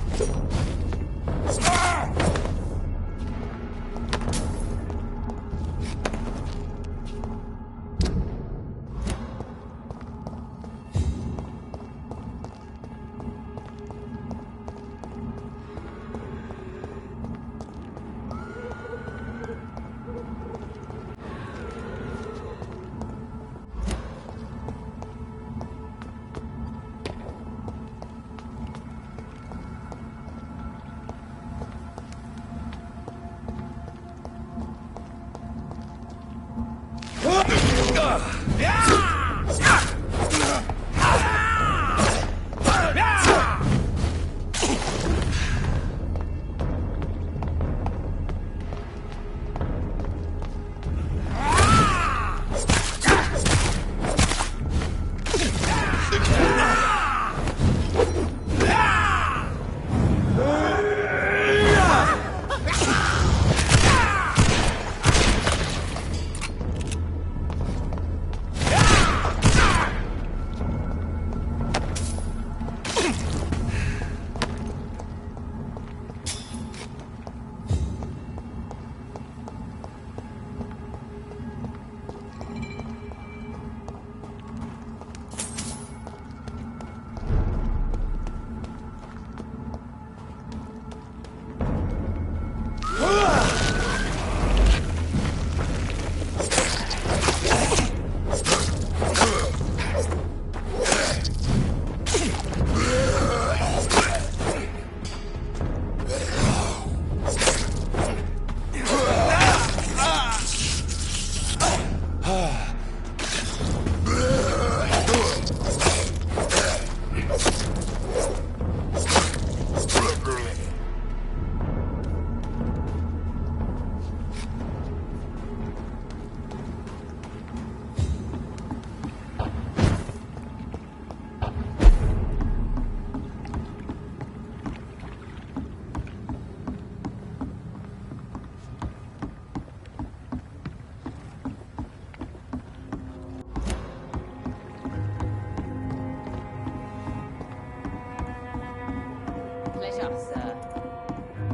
sir.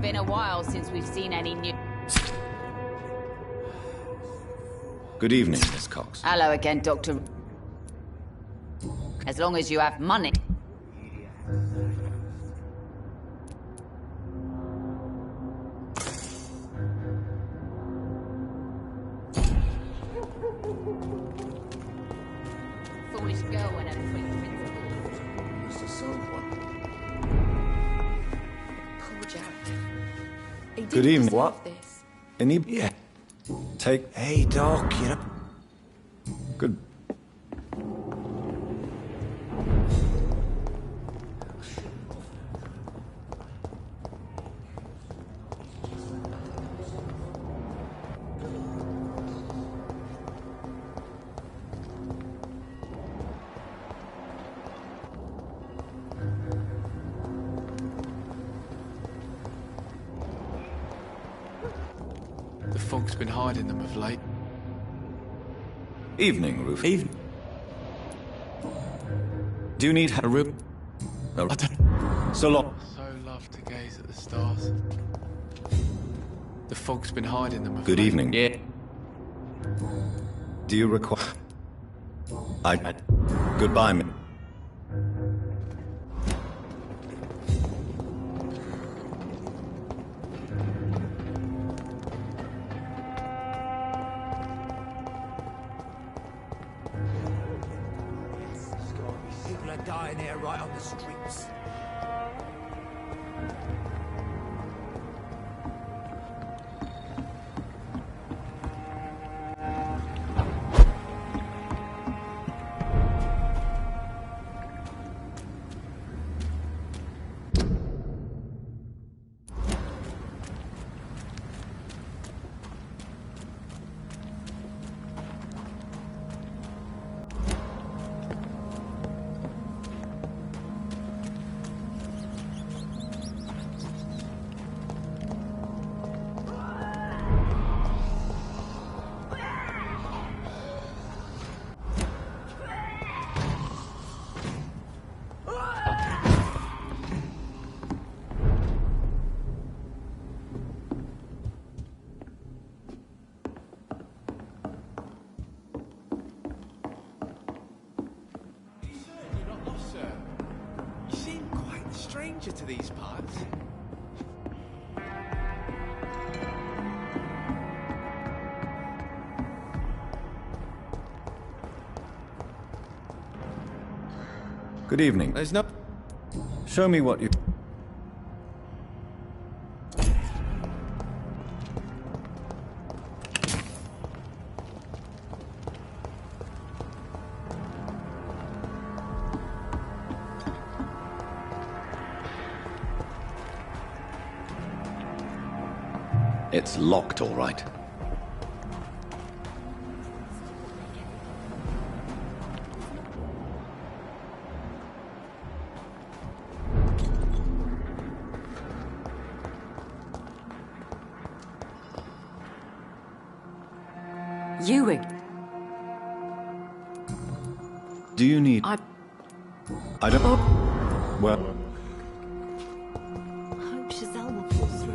Been a while since we've seen any new... Good evening, Miss Cox. Hello again, Doctor. As long as you have money. Foolish girl and her three principles. Must have sold one. Poor Jared. He Good didn't evening. deserve What? this. Any... Yeah. Take... Hey, Doc, you know... Good... The fog's been hiding them of late. Evening, Rufus. Evening. Do you need a room? I don't... So long. So love to gaze at the stars. The fog's been hiding them of Good late. evening. Yeah. Do you require... Goodbye, mi... People are dying here right on the streets. Stranger to these parts. Good evening. There's no... Show me what you... It's locked, all right. Ewing. Do you need... I don't... Well... I hope Giselle will pull through.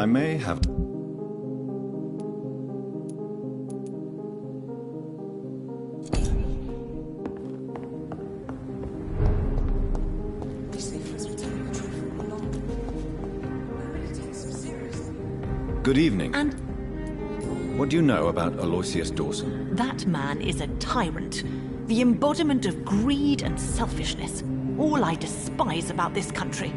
I may have... Good evening. And what do you know about Aloysius Dawson? that man is a tyrant. The embodiment of greed and selfishness. All I despise about this country.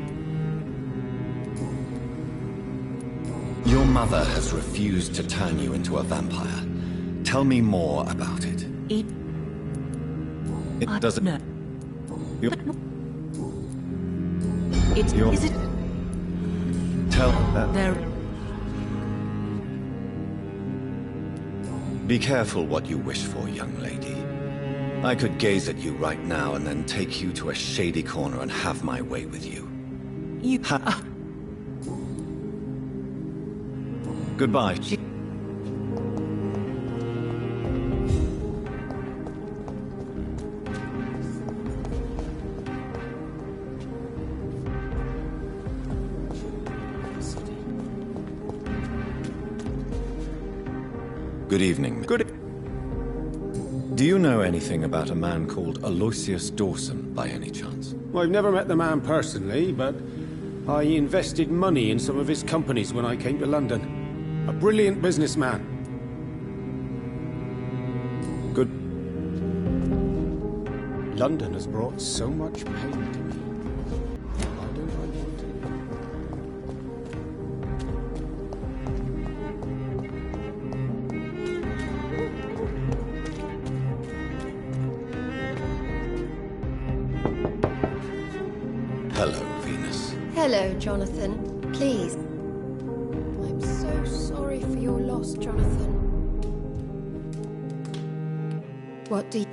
Your mother has refused to turn you into a vampire. Tell me more about it. It doesn't... No. You... But... Is it... Tell that... There... Be careful what you wish for, young lady. I could gaze at you right now and then take you to a shady corner and have my way with you. You... Goodbye. Good evening. Do you know anything about a man called Aloysius Dawson, by any chance? Well, I've never met the man personally, but I invested money in some of his companies when I came to London. A brilliant businessman. Good. London has brought so much pain to me. Why don't I want Hello, Venus. Hello, Jonathan. Please. I'm so sorry for your loss, Jonathan. What do you...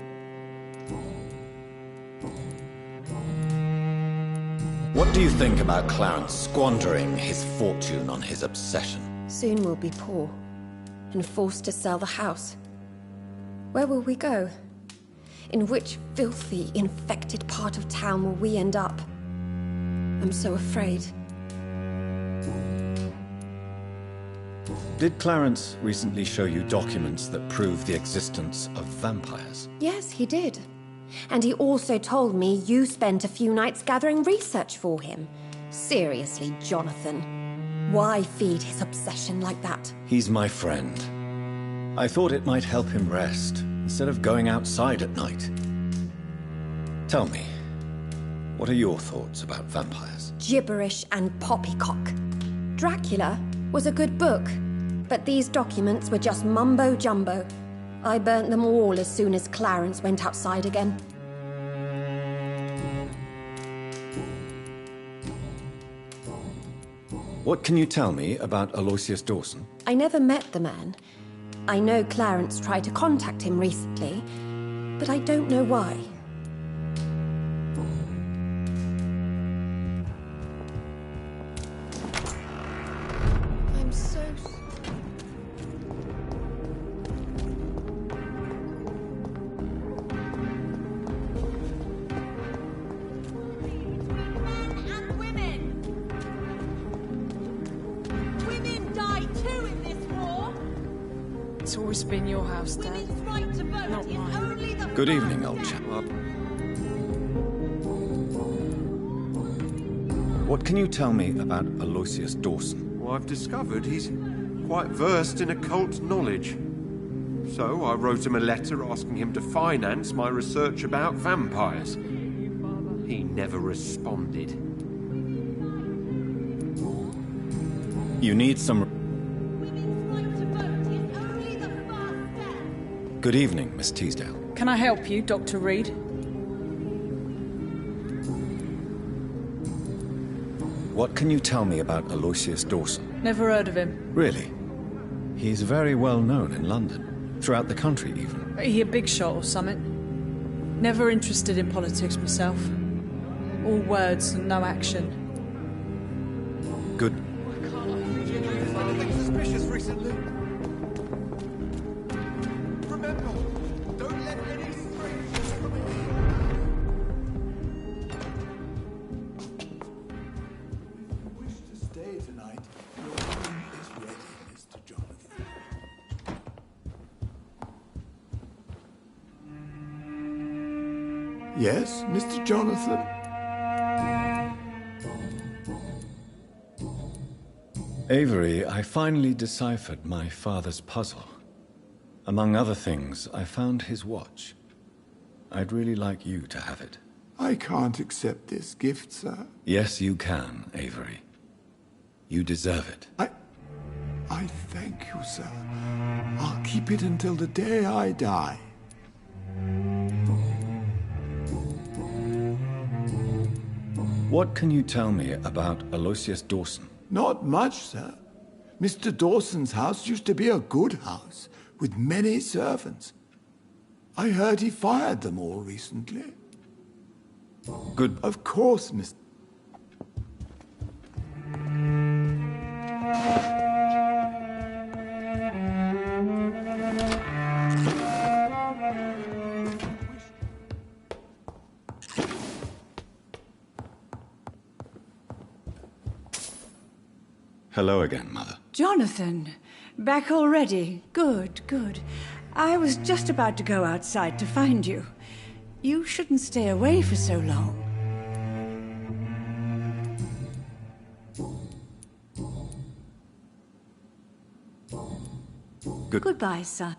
What do you think about Clarence squandering his fortune on his obsession? Soon we'll be poor and forced to sell the house. Where will we go? In which filthy, infected part of town will we end up? I'm so afraid. Did Clarence recently show you documents that prove the existence of vampires? Yes, he did. And he also told me you spent a few nights gathering research for him. Seriously, Jonathan. Why feed his obsession like that? He's my friend. I thought it might help him rest, instead of going outside at night. Tell me, what are your thoughts about vampires? Gibberish and poppycock. Dracula was a good book, but these documents were just mumbo-jumbo. I burnt them all as soon as Clarence went outside again. What can you tell me about Aloysius Dawson? I never met the man. I know Clarence tried to contact him recently, but I don't know why. I'm so... It's always been your house, Dad. Not mine. Good evening, old chap. What can you tell me about Aloysius Dawson? Well, I've discovered he's quite versed in occult knowledge. So I wrote him a letter asking him to finance my research about vampires. He never responded. You need some... Good evening, Miss Teasdale. Can I help you, Dr. Reid? What can you tell me about Aloysius Dawson? Never heard of him. Really? He's very well known in London. Throughout the country, even. He a big shot or something? Never interested in politics myself. All words and no action. Good. Anything suspicious recently? Remember, don't let any strangers come in. If you wish to stay tonight, you'll find Yes, Mr. Jonathan? Avery, I finally deciphered my father's puzzle. Among other things, I found his watch. I'd really like you to have it. I can't accept this gift, sir. Yes, you can, Avery. You deserve it. I thank you, sir. I'll keep it until the day I die. What can you tell me about Aloysius Dawson? Not much, sir. Mr. Dawson's house used to be a good house, with many servants. I heard he fired them all recently. Good. Of course, Mr. Hello again, Mother. Jonathan, back already? Good, good. I was just about to go outside to find you. You shouldn't stay away for so long. Goodbye, son.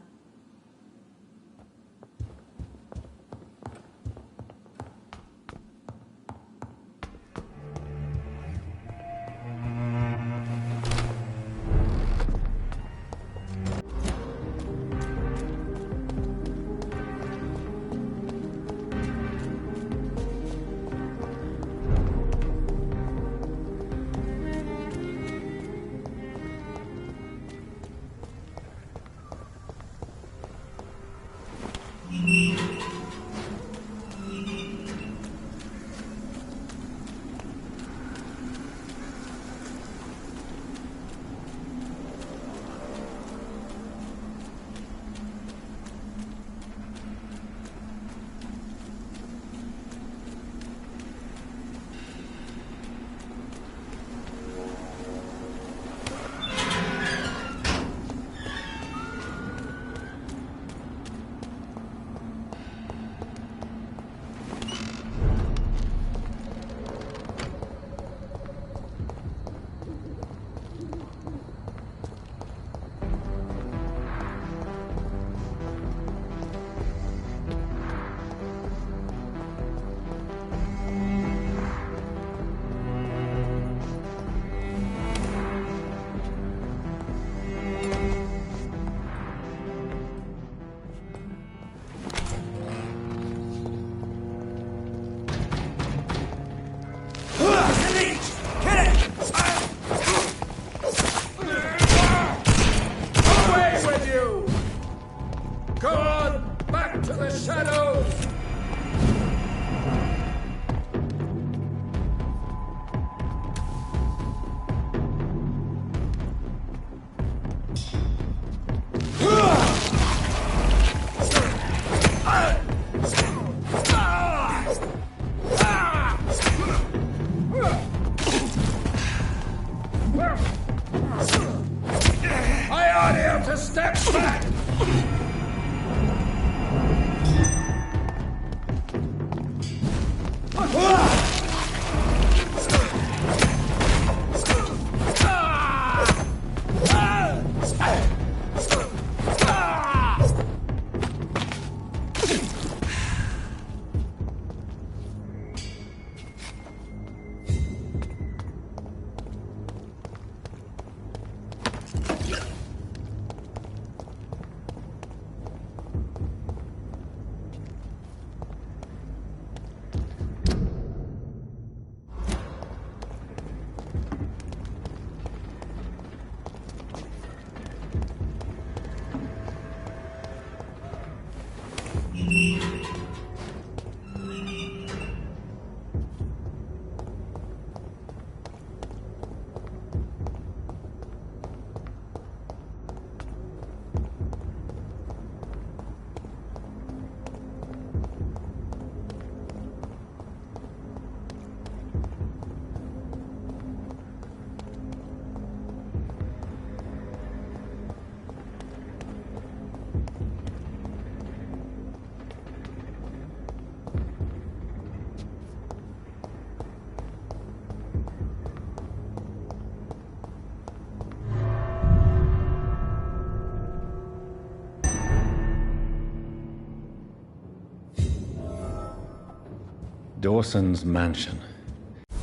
Dawson's mansion.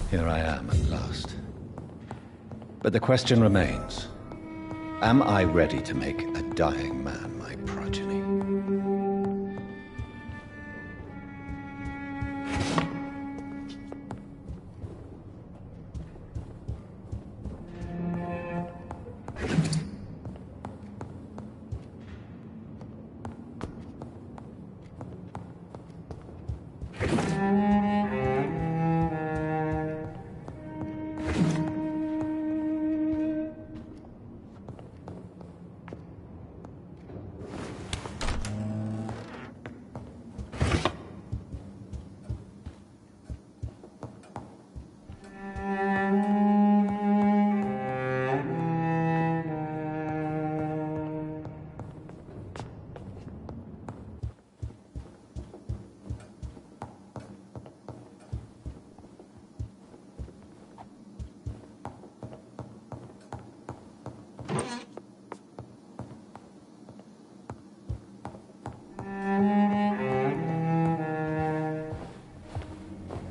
Here I am at last. But the question remains, am I ready to make a dying man my progeny?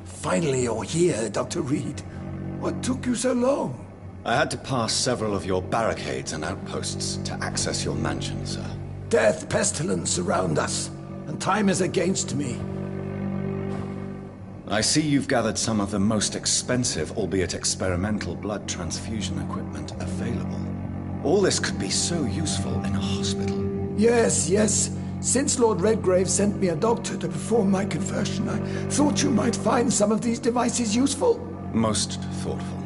Finally you're here, Dr. Reid. What took you so long? I had to pass several of your barricades and outposts to access your mansion, sir. Death, pestilence surround us, and time is against me. I see you've gathered some of the most expensive, albeit experimental, blood transfusion equipment available. All this could be so useful in a hospital. Yes, yes. Since Lord Redgrave sent me a doctor to perform my conversion, I thought you might find some of these devices useful. Most thoughtful.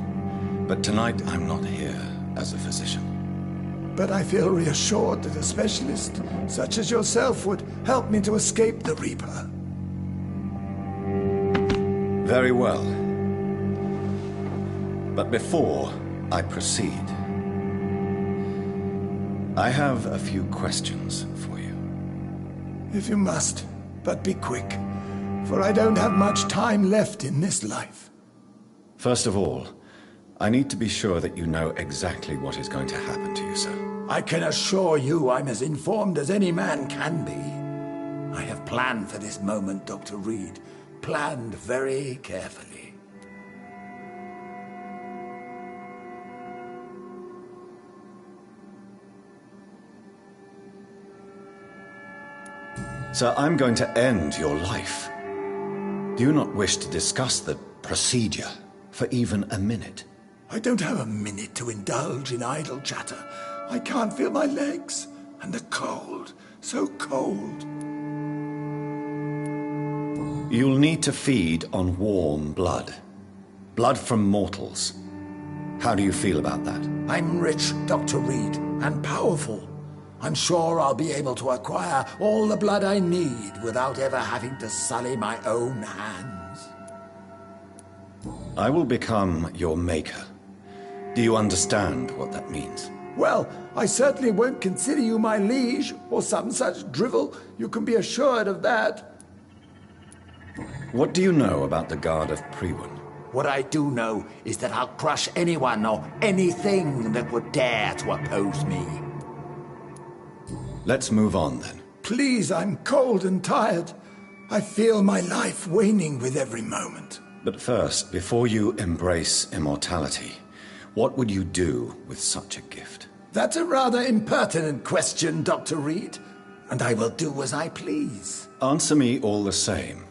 But tonight I'm not here as a physician. But I feel reassured that a specialist such as yourself would help me to escape the Reaper. Very well. But before I proceed, I have a few questions for you. If you must, but be quick, for I don't have much time left in this life. First of all, I need to be sure that you know exactly what is going to happen to you, sir. I can assure you I'm as informed as any man can be. I have planned for this moment, Dr. Reid. Planned very carefully. Sir, I'm going to end your life. Do you not wish to discuss the procedure for even a minute? I don't have a minute to indulge in idle chatter. I can't feel my legs, and the cold, so cold. You'll need to feed on warm blood. Blood from mortals. How do you feel about that? I'm rich, Dr. Reid, and powerful. I'm sure I'll be able to acquire all the blood I need without ever having to sully my own hands. I will become your maker. Do you understand what that means? Well, I certainly won't consider you my liege, or some such drivel. You can be assured of that. What do you know about the Guard of Priwen? What I do know is that I'll crush anyone or anything that would dare to oppose me. Let's move on, then. Please, I'm cold and tired. I feel my life waning with every moment. But first, before you embrace immortality, what would you do with such a gift? That's a rather impertinent question, Dr. Reid, and I will do as I please. Answer me all the same.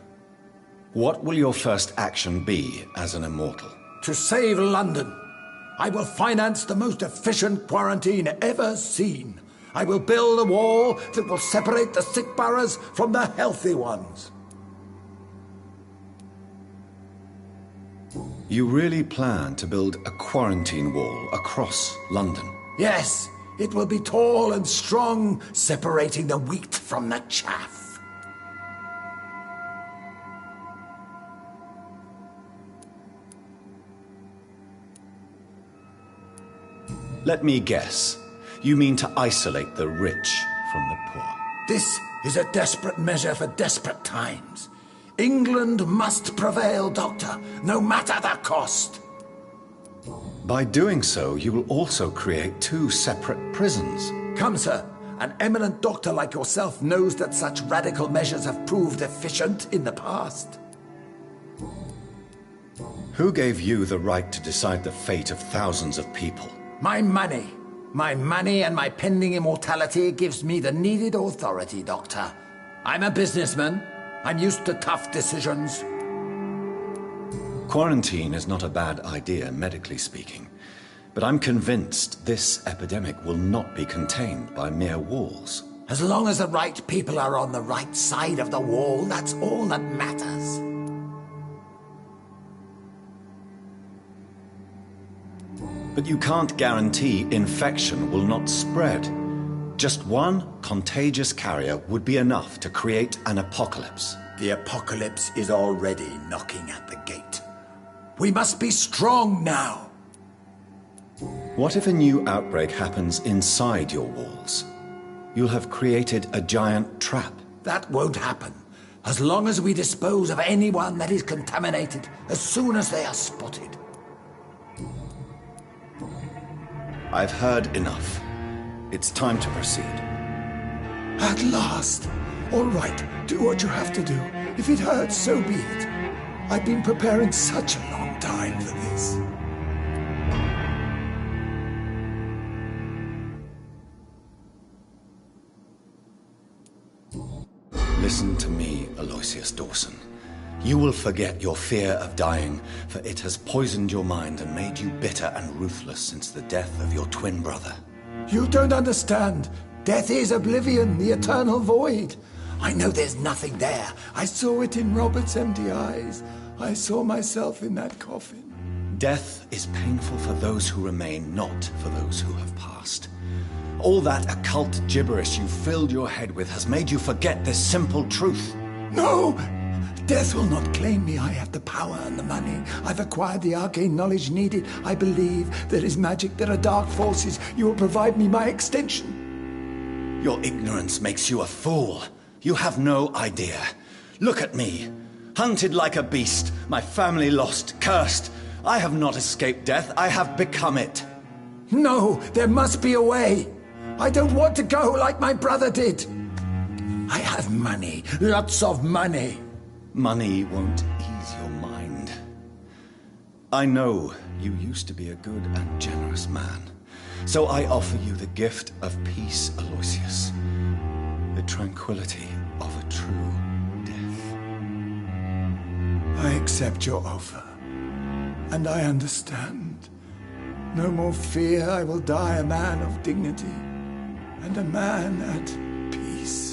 What will your first action be as an immortal? To save London. I will finance the most efficient quarantine ever seen. I will build a wall that will separate the sick boroughs from the healthy ones. You really plan to build a quarantine wall across London? Yes, it will be tall and strong, separating the wheat from the chaff. Let me guess. You mean to isolate the rich from the poor? This is a desperate measure for desperate times. England must prevail, Doctor, no matter the cost. By doing so, you will also create two separate prisons. Come, sir. An eminent doctor like yourself knows that such radical measures have proved efficient in the past. Who gave you the right to decide the fate of thousands of people? My money. My money and my pending immortality gives me the needed authority, Doctor. I'm a businessman. I'm used to tough decisions. Quarantine is not a bad idea, medically speaking. But I'm convinced this epidemic will not be contained by mere walls. As long as the right people are on the right side of the wall, that's all that matters. But you can't guarantee infection will not spread. Just one contagious carrier would be enough to create an apocalypse. The apocalypse is already knocking at the gate. We must be strong now. What if a new outbreak happens inside your walls? You'll have created a giant trap. That won't happen. As long as we dispose of anyone that is contaminated as soon as they are spotted. I've heard enough. It's time to proceed. At last. All right, do what you have to do. If it hurts, so be it. I've been preparing such a long time for this. Listen to me, Aloysius Dawson. You will forget your fear of dying, for it has poisoned your mind and made you bitter and ruthless since the death of your twin brother. You don't understand. Death is oblivion, the eternal void. I know there's nothing there. I saw it in Robert's empty eyes. I saw myself in that coffin. Death is painful for those who remain, not for those who have passed. All that occult gibberish you filled your head with has made you forget this simple truth. No! Death will not claim me. I have the power and the money. I've acquired the arcane knowledge needed. I believe there is magic, there are dark forces. You will provide me my extension. Your ignorance makes you a fool. You have no idea. Look at me. Hunted like a beast, my family lost, cursed. I have not escaped death, I have become it. No, there must be a way. I don't want to go like my brother did. I have money, lots of money. Money won't ease your mind. I know you used to be a good and generous man. So I offer you the gift of peace, Aloysius. The tranquility of a true death. I accept your offer. And I understand. No more fear, I will die a man of dignity. And a man at peace.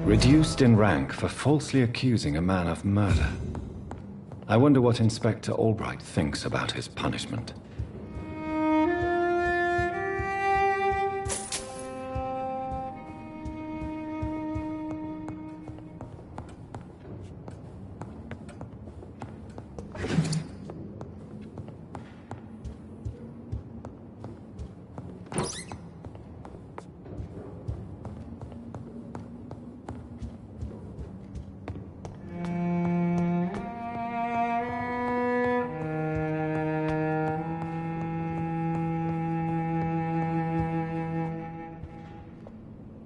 Reduced in rank for falsely accusing a man of murder. I wonder what Inspector Albright thinks about his punishment.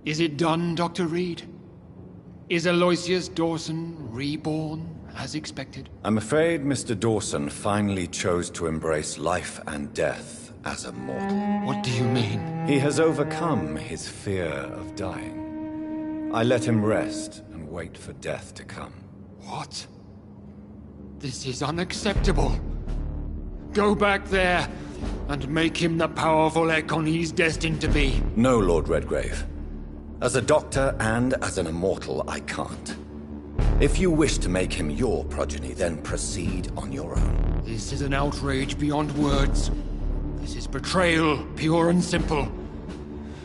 Is it done, Dr. Reid? Is Aloysius Dawson reborn, as expected? I'm afraid Mr. Dawson finally chose to embrace life and death as a mortal. What do you mean? He has overcome his fear of dying. I let him rest and wait for death to come. What? This is unacceptable. Go back there and make him the powerful Ekon he's destined to be. No, Lord Redgrave. As a doctor and as an immortal, I can't. If you wish to make him your progeny, then proceed on your own. This is an outrage beyond words. This is betrayal, pure and simple.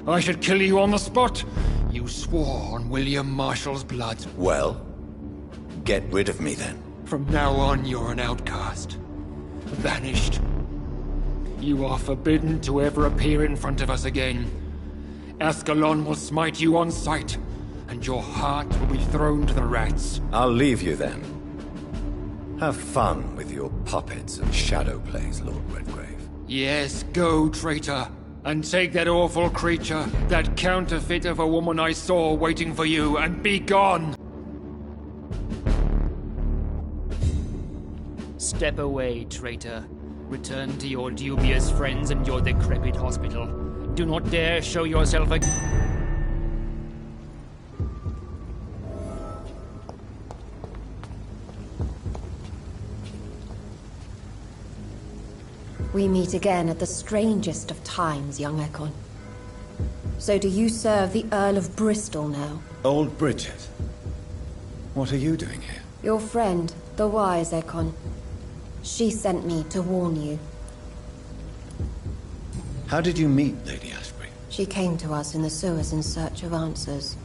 I should kill you on the spot. You swore on William Marshall's blood. Well, get rid of me then. From now on, you're an outcast. Vanished. You are forbidden to ever appear in front of us again. Ascalon will smite you on sight, and your heart will be thrown to the rats. I'll leave you then. Have fun with your puppets and shadow plays, Lord Redgrave. Yes, go, traitor, and take that awful creature, that counterfeit of a woman I saw waiting for you, and be gone! Step away, traitor. Return to your dubious friends and your decrepit hospital. Do not dare show yourself again. We meet again at the strangest of times, young Ekon. So do you serve the Earl of Bristol now? Old Bridget. What are you doing here? Your friend, the wise Ekon. She sent me to warn you. How did you meet Lady Ashbury? She came to us in the sewers in search of answers.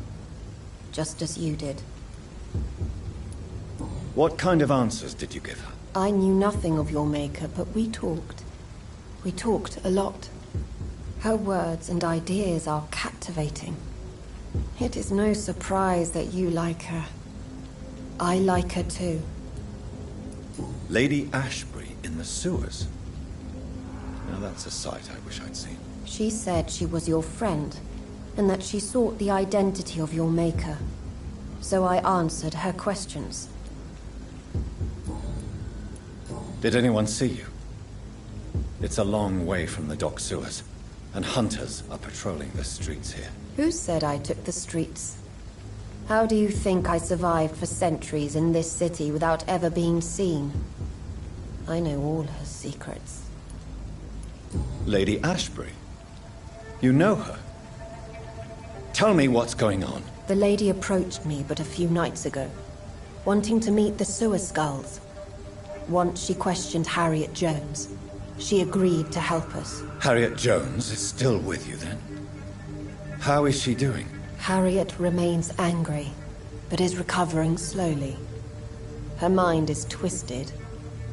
Just as you did. What kind of answers did you give her? I knew nothing of your maker, but we talked. We talked a lot. Her words and ideas are captivating. It is no surprise that you like her. I like her too. Lady Ashbury in the sewers? Now that's a sight I wish I'd seen. She said she was your friend, and that she sought the identity of your maker. So I answered her questions. Did anyone see you? It's a long way from the dock sewers, and hunters are patrolling the streets here. Who said I took the streets? How do you think I survived for centuries in this city without ever being seen? I know all her secrets. Lady Ashbury? You know her? Tell me what's going on. The lady approached me but a few nights ago, wanting to meet the sewer skulls. Once she questioned Harriet Jones. She agreed to help us. Harriet Jones is still with you then? How is she doing? Harriet remains angry, but is recovering slowly. Her mind is twisted,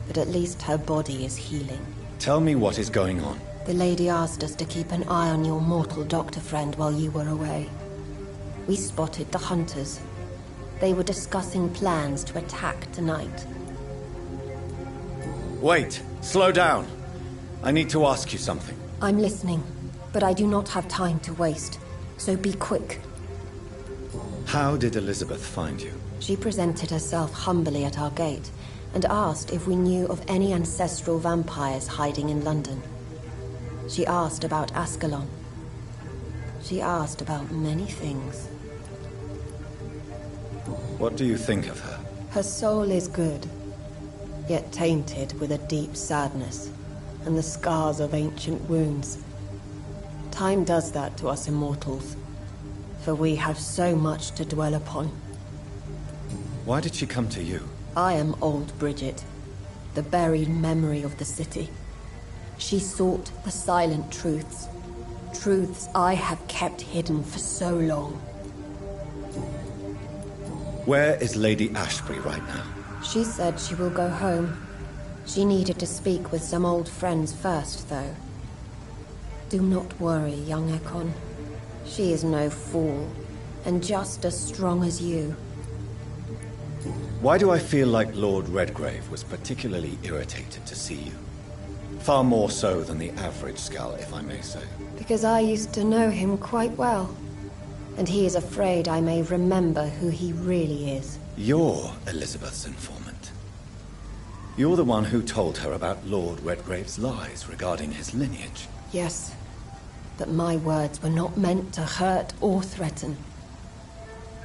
but at least her body is healing. Tell me what is going on. The lady asked us to keep an eye on your mortal doctor friend while you were away. We spotted the hunters. They were discussing plans to attack tonight. Wait, slow down. I need to ask you something. I'm listening, but I do not have time to waste, so be quick. How did Elizabeth find you? She presented herself humbly at our gate and asked if we knew of any ancestral vampires hiding in London. She asked about Ascalon. She asked about many things. What do you think of her? Her soul is good, yet tainted with a deep sadness and the scars of ancient wounds. Time does that to us immortals, for we have so much to dwell upon. Why did she come to you? I am old Bridget, the buried memory of the city. She sought the silent truths, truths I have kept hidden for so long. Where is Lady Ashbury right now? She said she will go home. She needed to speak with some old friends first, though. Do not worry, young Ekon. She is no fool, and just as strong as you. Why do I feel like Lord Redgrave was particularly irritated to see you? Far more so than the average Skull, if I may say. Because I used to know him quite well. And he is afraid I may remember who he really is. You're Elizabeth's informant. You're the one who told her about Lord Redgrave's lies regarding his lineage. Yes, but my words were not meant to hurt or threaten.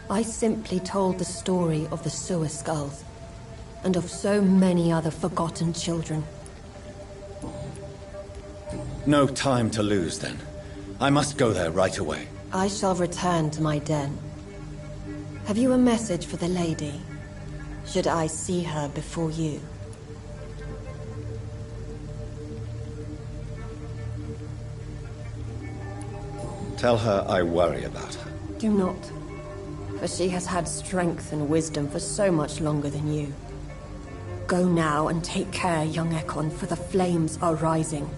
I simply told the story of the sewer skulls, and of so many other forgotten children. No time to lose, then. I must go there right away. I shall return to my den. Have you a message for the lady? Should I see her before you? Tell her I worry about her. Do not. For she has had strength and wisdom for so much longer than you. Go now and take care, young Ekon, for the flames are rising.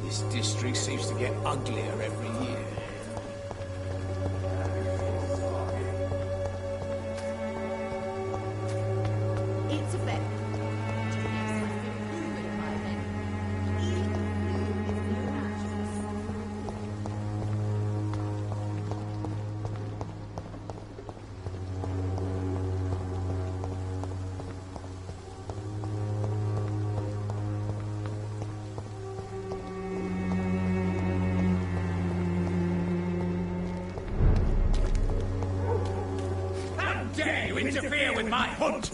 This district seems to get uglier every year. It's a fact. Dare you interfere with my hunt?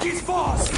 He's fast!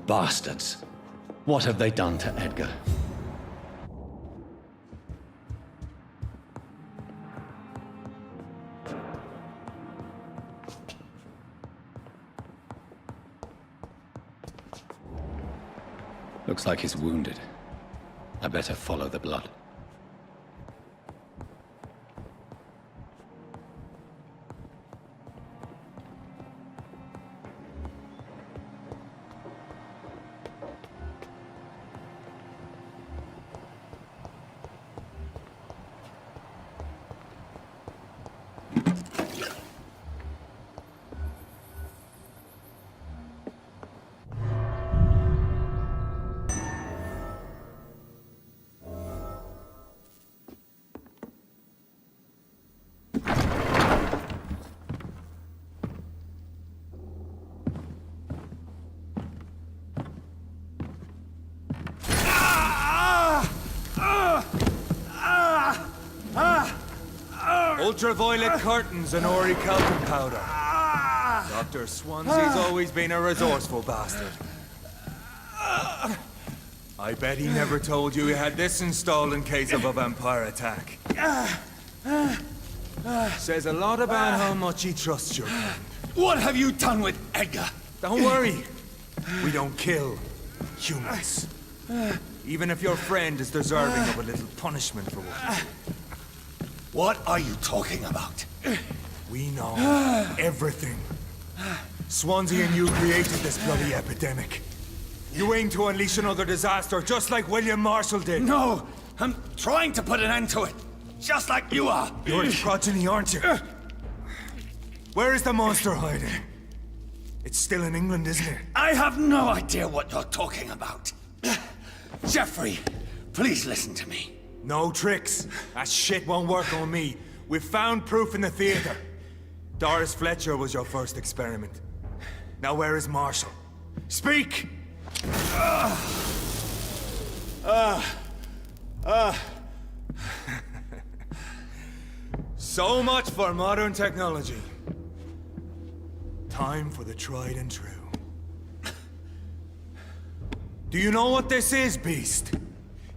Bastards. What have they done to Edgar? Looks like he's wounded. I better follow the blood. Ultraviolet curtains and orichalcum powder. Dr. Swansea's always been a resourceful bastard. I bet he never told you he had this installed in case of a vampire attack. Says a lot about how much he trusts your kind. What have you done with Edgar? Don't worry. We don't kill humans. Even if your friend is deserving of a little punishment for what he did. What are you talking about? We know everything. Swansea and you created this bloody epidemic. You aim to unleash another disaster just like William Marshall did. No! I'm trying to put an end to it. Just like you are. You're its progeny, aren't you? Where is the monster hiding? It's still in England, isn't it? I have no idea what you're talking about. Jeffrey, please listen to me. No tricks. That shit won't work on me. We've found proof in the theater. Doris Fletcher was your first experiment. Now where is Marshall? Speak! So much for modern technology. Time for the tried and true. Do you know what this is, Beast?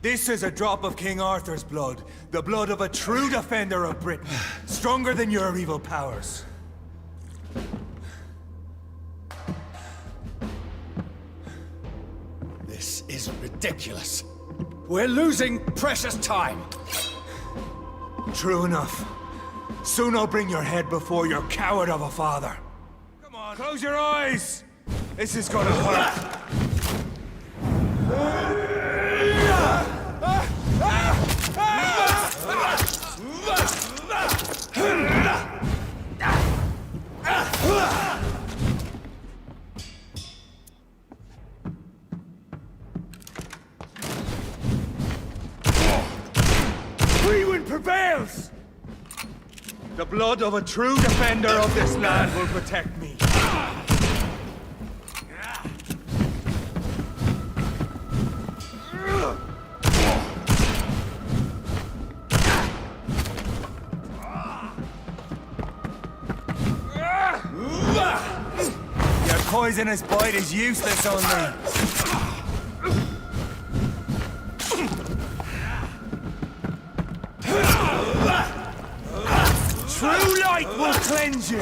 This is a drop of King Arthur's blood. The blood of a true defender of Britain. Stronger than your evil powers. This is ridiculous. We're losing precious time. True enough. Soon I'll bring your head before your coward of a father. Come on, close your eyes! This is gonna hurt. Freewind prevails! The blood of a true defender of this land will protect me. Your poisonous bite is useless on me. True light will cleanse you!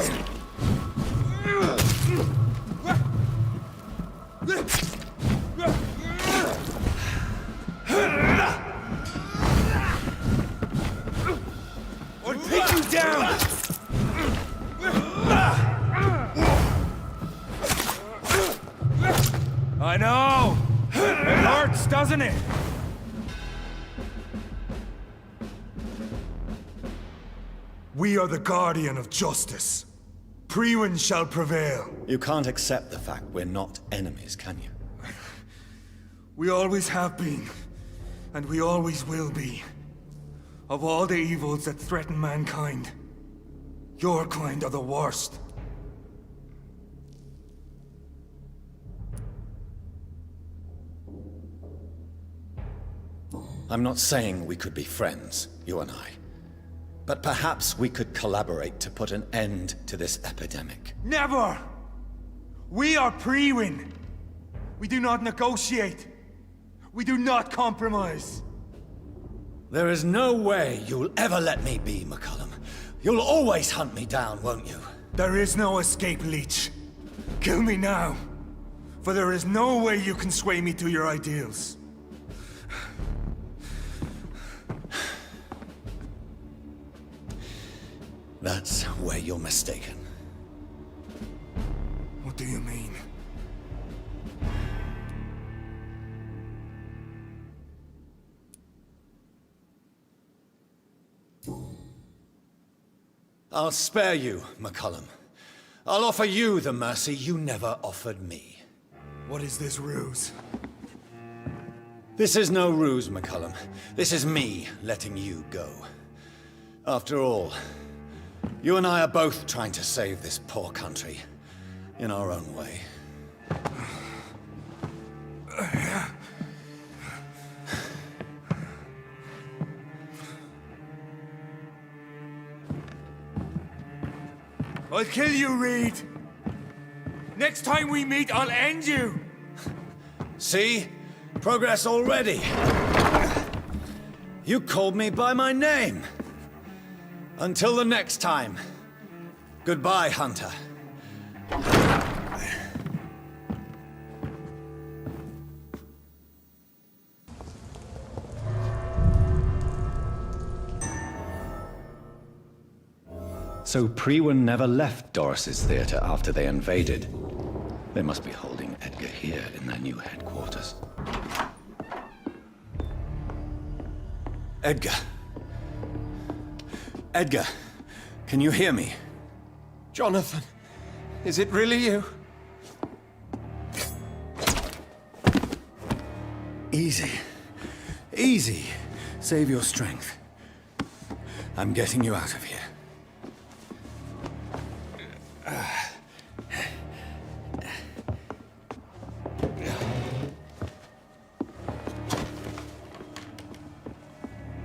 Or pick you down! I know! It hurts, doesn't it? We are the guardian of justice. Priwen shall prevail. You can't accept the fact we're not enemies, can you? We always have been, and we always will be. Of all the evils that threaten mankind, your kind are the worst. I'm not saying we could be friends, you and I. But perhaps we could collaborate to put an end to this epidemic. Never! We are Priwen. We do not negotiate. We do not compromise. There is no way you'll ever let me be, McCullum. You'll always hunt me down, won't you? There is no escape, Leech. Kill me now. For there is no way you can sway me to your ideals. That's where you're mistaken. What do you mean? I'll spare you, McCullum. I'll offer you the mercy you never offered me. What is this ruse? This is no ruse, McCullum. This is me letting you go. After all, you and I are both trying to save this poor country, in our own way. I'll kill you, Reid! Next time we meet, I'll end you! See? Progress already. You called me by my name. Until the next time. Goodbye, Hunter. So Priwen never left Doris's theater after they invaded. They must be holding Edgar here in their new headquarters. Edgar. Edgar, can you hear me? Jonathan, is it really you? Easy. Easy. Save your strength. I'm getting you out of here.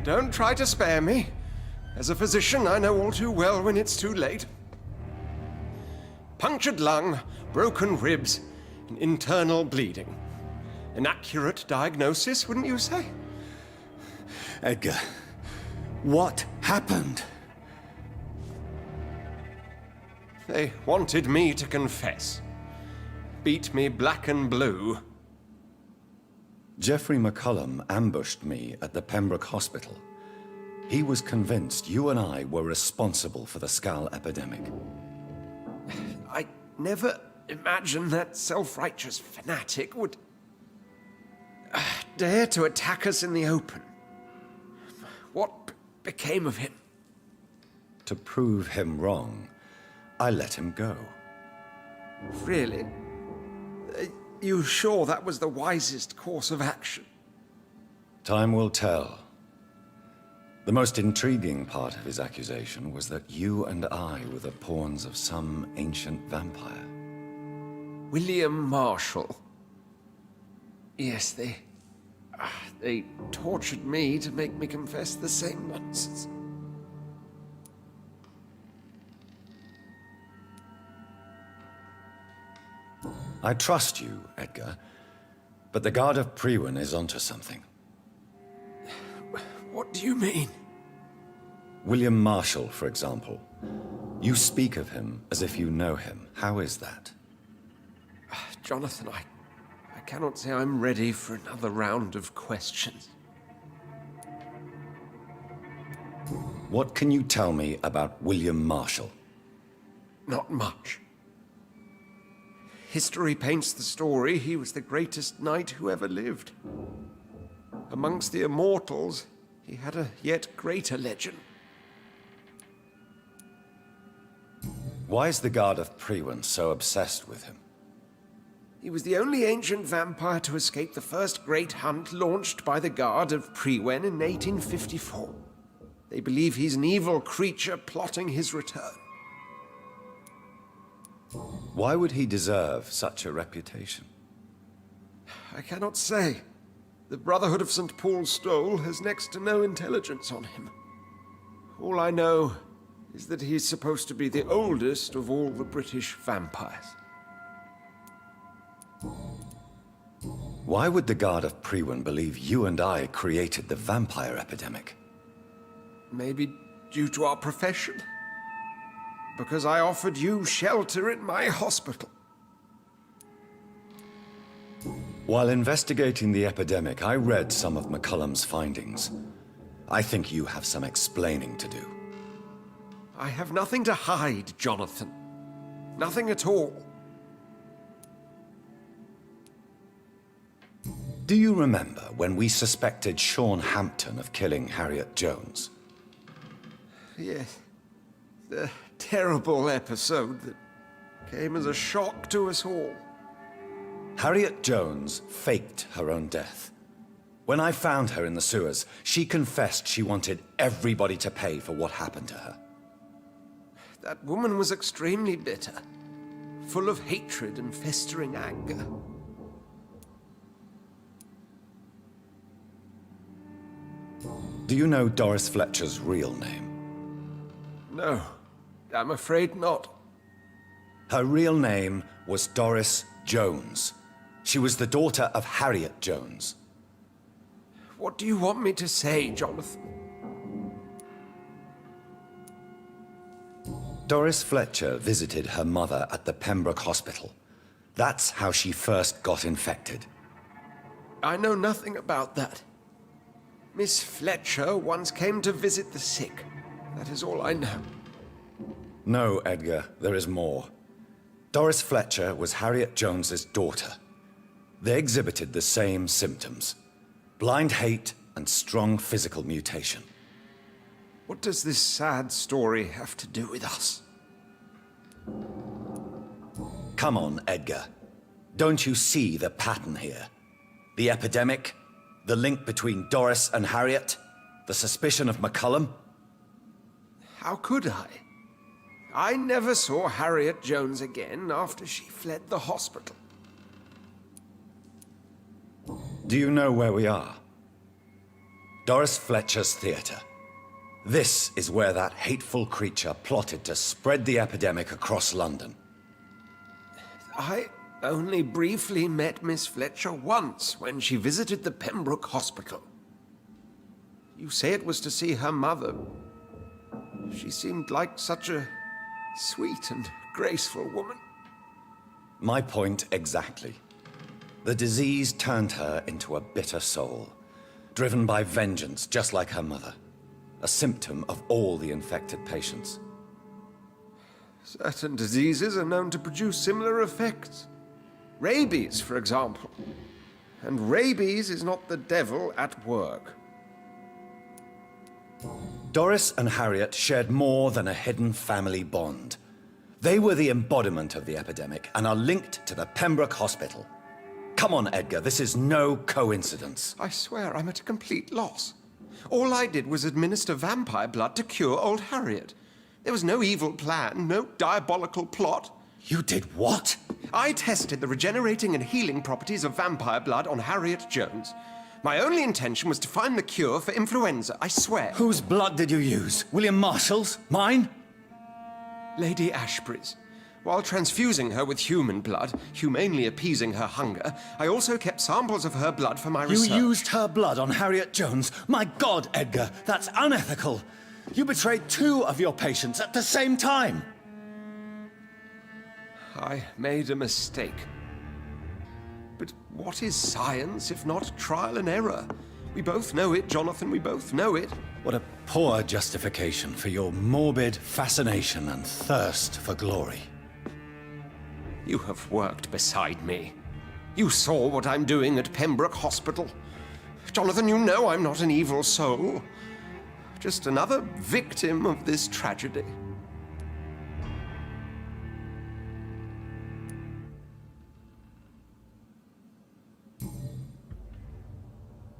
Don't try to spare me. As a physician, I know all too well when it's too late. Punctured lung, broken ribs, and internal bleeding. An accurate diagnosis, wouldn't you say? Edgar, what happened? They wanted me to confess. Beat me black and blue. Jeffrey McCullum ambushed me at the Pembroke Hospital. He was convinced you and I were responsible for the Skal epidemic. I never imagined that self-righteous fanatic would dare to attack us in the open. What became of him? To prove him wrong, I let him go. Really? Are you sure that was the wisest course of action? Time will tell. The most intriguing part of his accusation was that you and I were the pawns of some ancient vampire. William Marshall. Yes, they tortured me to make me confess the same nonsense. I trust you, Edgar, but the Guard of Priwen is onto something. What do you mean? William Marshall, for example. You speak of him as if you know him. How is that? Jonathan, I cannot say I'm ready for another round of questions. What can you tell me about William Marshall? Not much. History paints the story he was the greatest knight who ever lived. Amongst the immortals, he had a yet greater legend. Why is the Guard of Priwen so obsessed with him? He was the only ancient vampire to escape the first great hunt launched by the Guard of Priwen in 1854. They believe he's an evil creature plotting his return. Why would he deserve such a reputation? I cannot say. The Brotherhood of St. Paul's Stole has next to no intelligence on him. All I know is that he's supposed to be the oldest of all the British vampires. Why would the Guard of Priwen believe you and I created the vampire epidemic? Maybe due to our profession? Because I offered you shelter in my hospital. While investigating the epidemic, I read some of McCullum's findings. I think you have some explaining to do. I have nothing to hide, Jonathan. Nothing at all. Do you remember when we suspected Sean Hampton of killing Harriet Jones? Yes. The terrible episode that came as a shock to us all. Harriet Jones faked her own death. When I found her in the sewers, she confessed she wanted everybody to pay for what happened to her. That woman was extremely bitter, full of hatred and festering anger. Do you know Doris Fletcher's real name? No, I'm afraid not. Her real name was Doris Jones. She was the daughter of Harriet Jones. What do you want me to say, Jonathan? Doris Fletcher visited her mother at the Pembroke Hospital. That's how she first got infected. I know nothing about that. Miss Fletcher once came to visit the sick. That is all I know. No, Edgar, there is more. Doris Fletcher was Harriet Jones's daughter. They exhibited the same symptoms: blind hate and strong physical mutation. What does this sad story have to do with us? Come on, Edgar. Don't you see the pattern here? The epidemic, the link between Doris and Harriet, the suspicion of McCullum? How could I? I never saw Harriet Jones again after she fled the hospital. Do you know where we are? Doris Fletcher's theater. This is where that hateful creature plotted to spread the epidemic across London. I only briefly met Miss Fletcher once when she visited the Pembroke Hospital. You say it was to see her mother. She seemed like such a sweet and graceful woman. My point exactly. The disease turned her into a bitter soul, driven by vengeance just like her mother. A symptom of all the infected patients. Certain diseases are known to produce similar effects. Rabies, for example. And rabies is not the devil at work. Doris and Harriet shared more than a hidden family bond. They were the embodiment of the epidemic and are linked to the Pembroke Hospital. Come on, Edgar, this is no coincidence. I swear I'm at a complete loss. All I did was administer vampire blood to cure old Harriet. There was no evil plan, no diabolical plot. You did what? I tested the regenerating and healing properties of vampire blood on Harriet Jones. My only intention was to find the cure for influenza, I swear. Whose blood did you use? William Marshall's? Mine? Lady Ashbury's. While transfusing her with human blood, humanely appeasing her hunger, I also kept samples of her blood for my research. You used her blood on Harriet Jones? My God, Edgar, that's unethical. You betrayed 2 of your patients at the same time. I made a mistake. But what is science if not trial and error? We both know it, Jonathan, we both know it. What a poor justification for your morbid fascination and thirst for glory. You have worked beside me. You saw what I'm doing at Pembroke Hospital. Jonathan, you know I'm not an evil soul. Just another victim of this tragedy.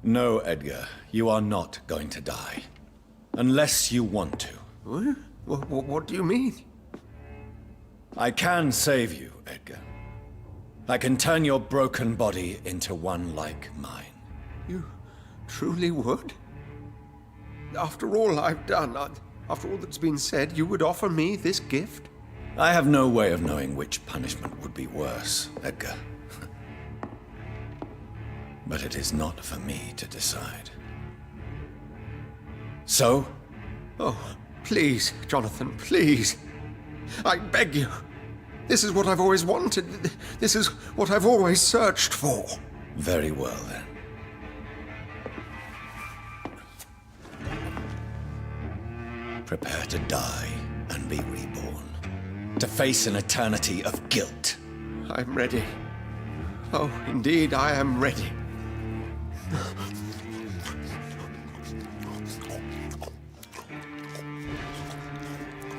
No, Edgar, you are not going to die. Unless you want to. What do you mean? I can save you, Edgar. I can turn your broken body into one like mine. You truly would? After all I've done, after all that's been said, you would offer me this gift? I have no way of knowing which punishment would be worse, Edgar. But it is not for me to decide. So? Oh, please, Jonathan, please. I beg you. This is what I've always wanted. This is what I've always searched for. Very well, then. Prepare to die and be reborn. To face an eternity of guilt. I'm ready. Oh, indeed, I am ready.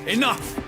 Enough!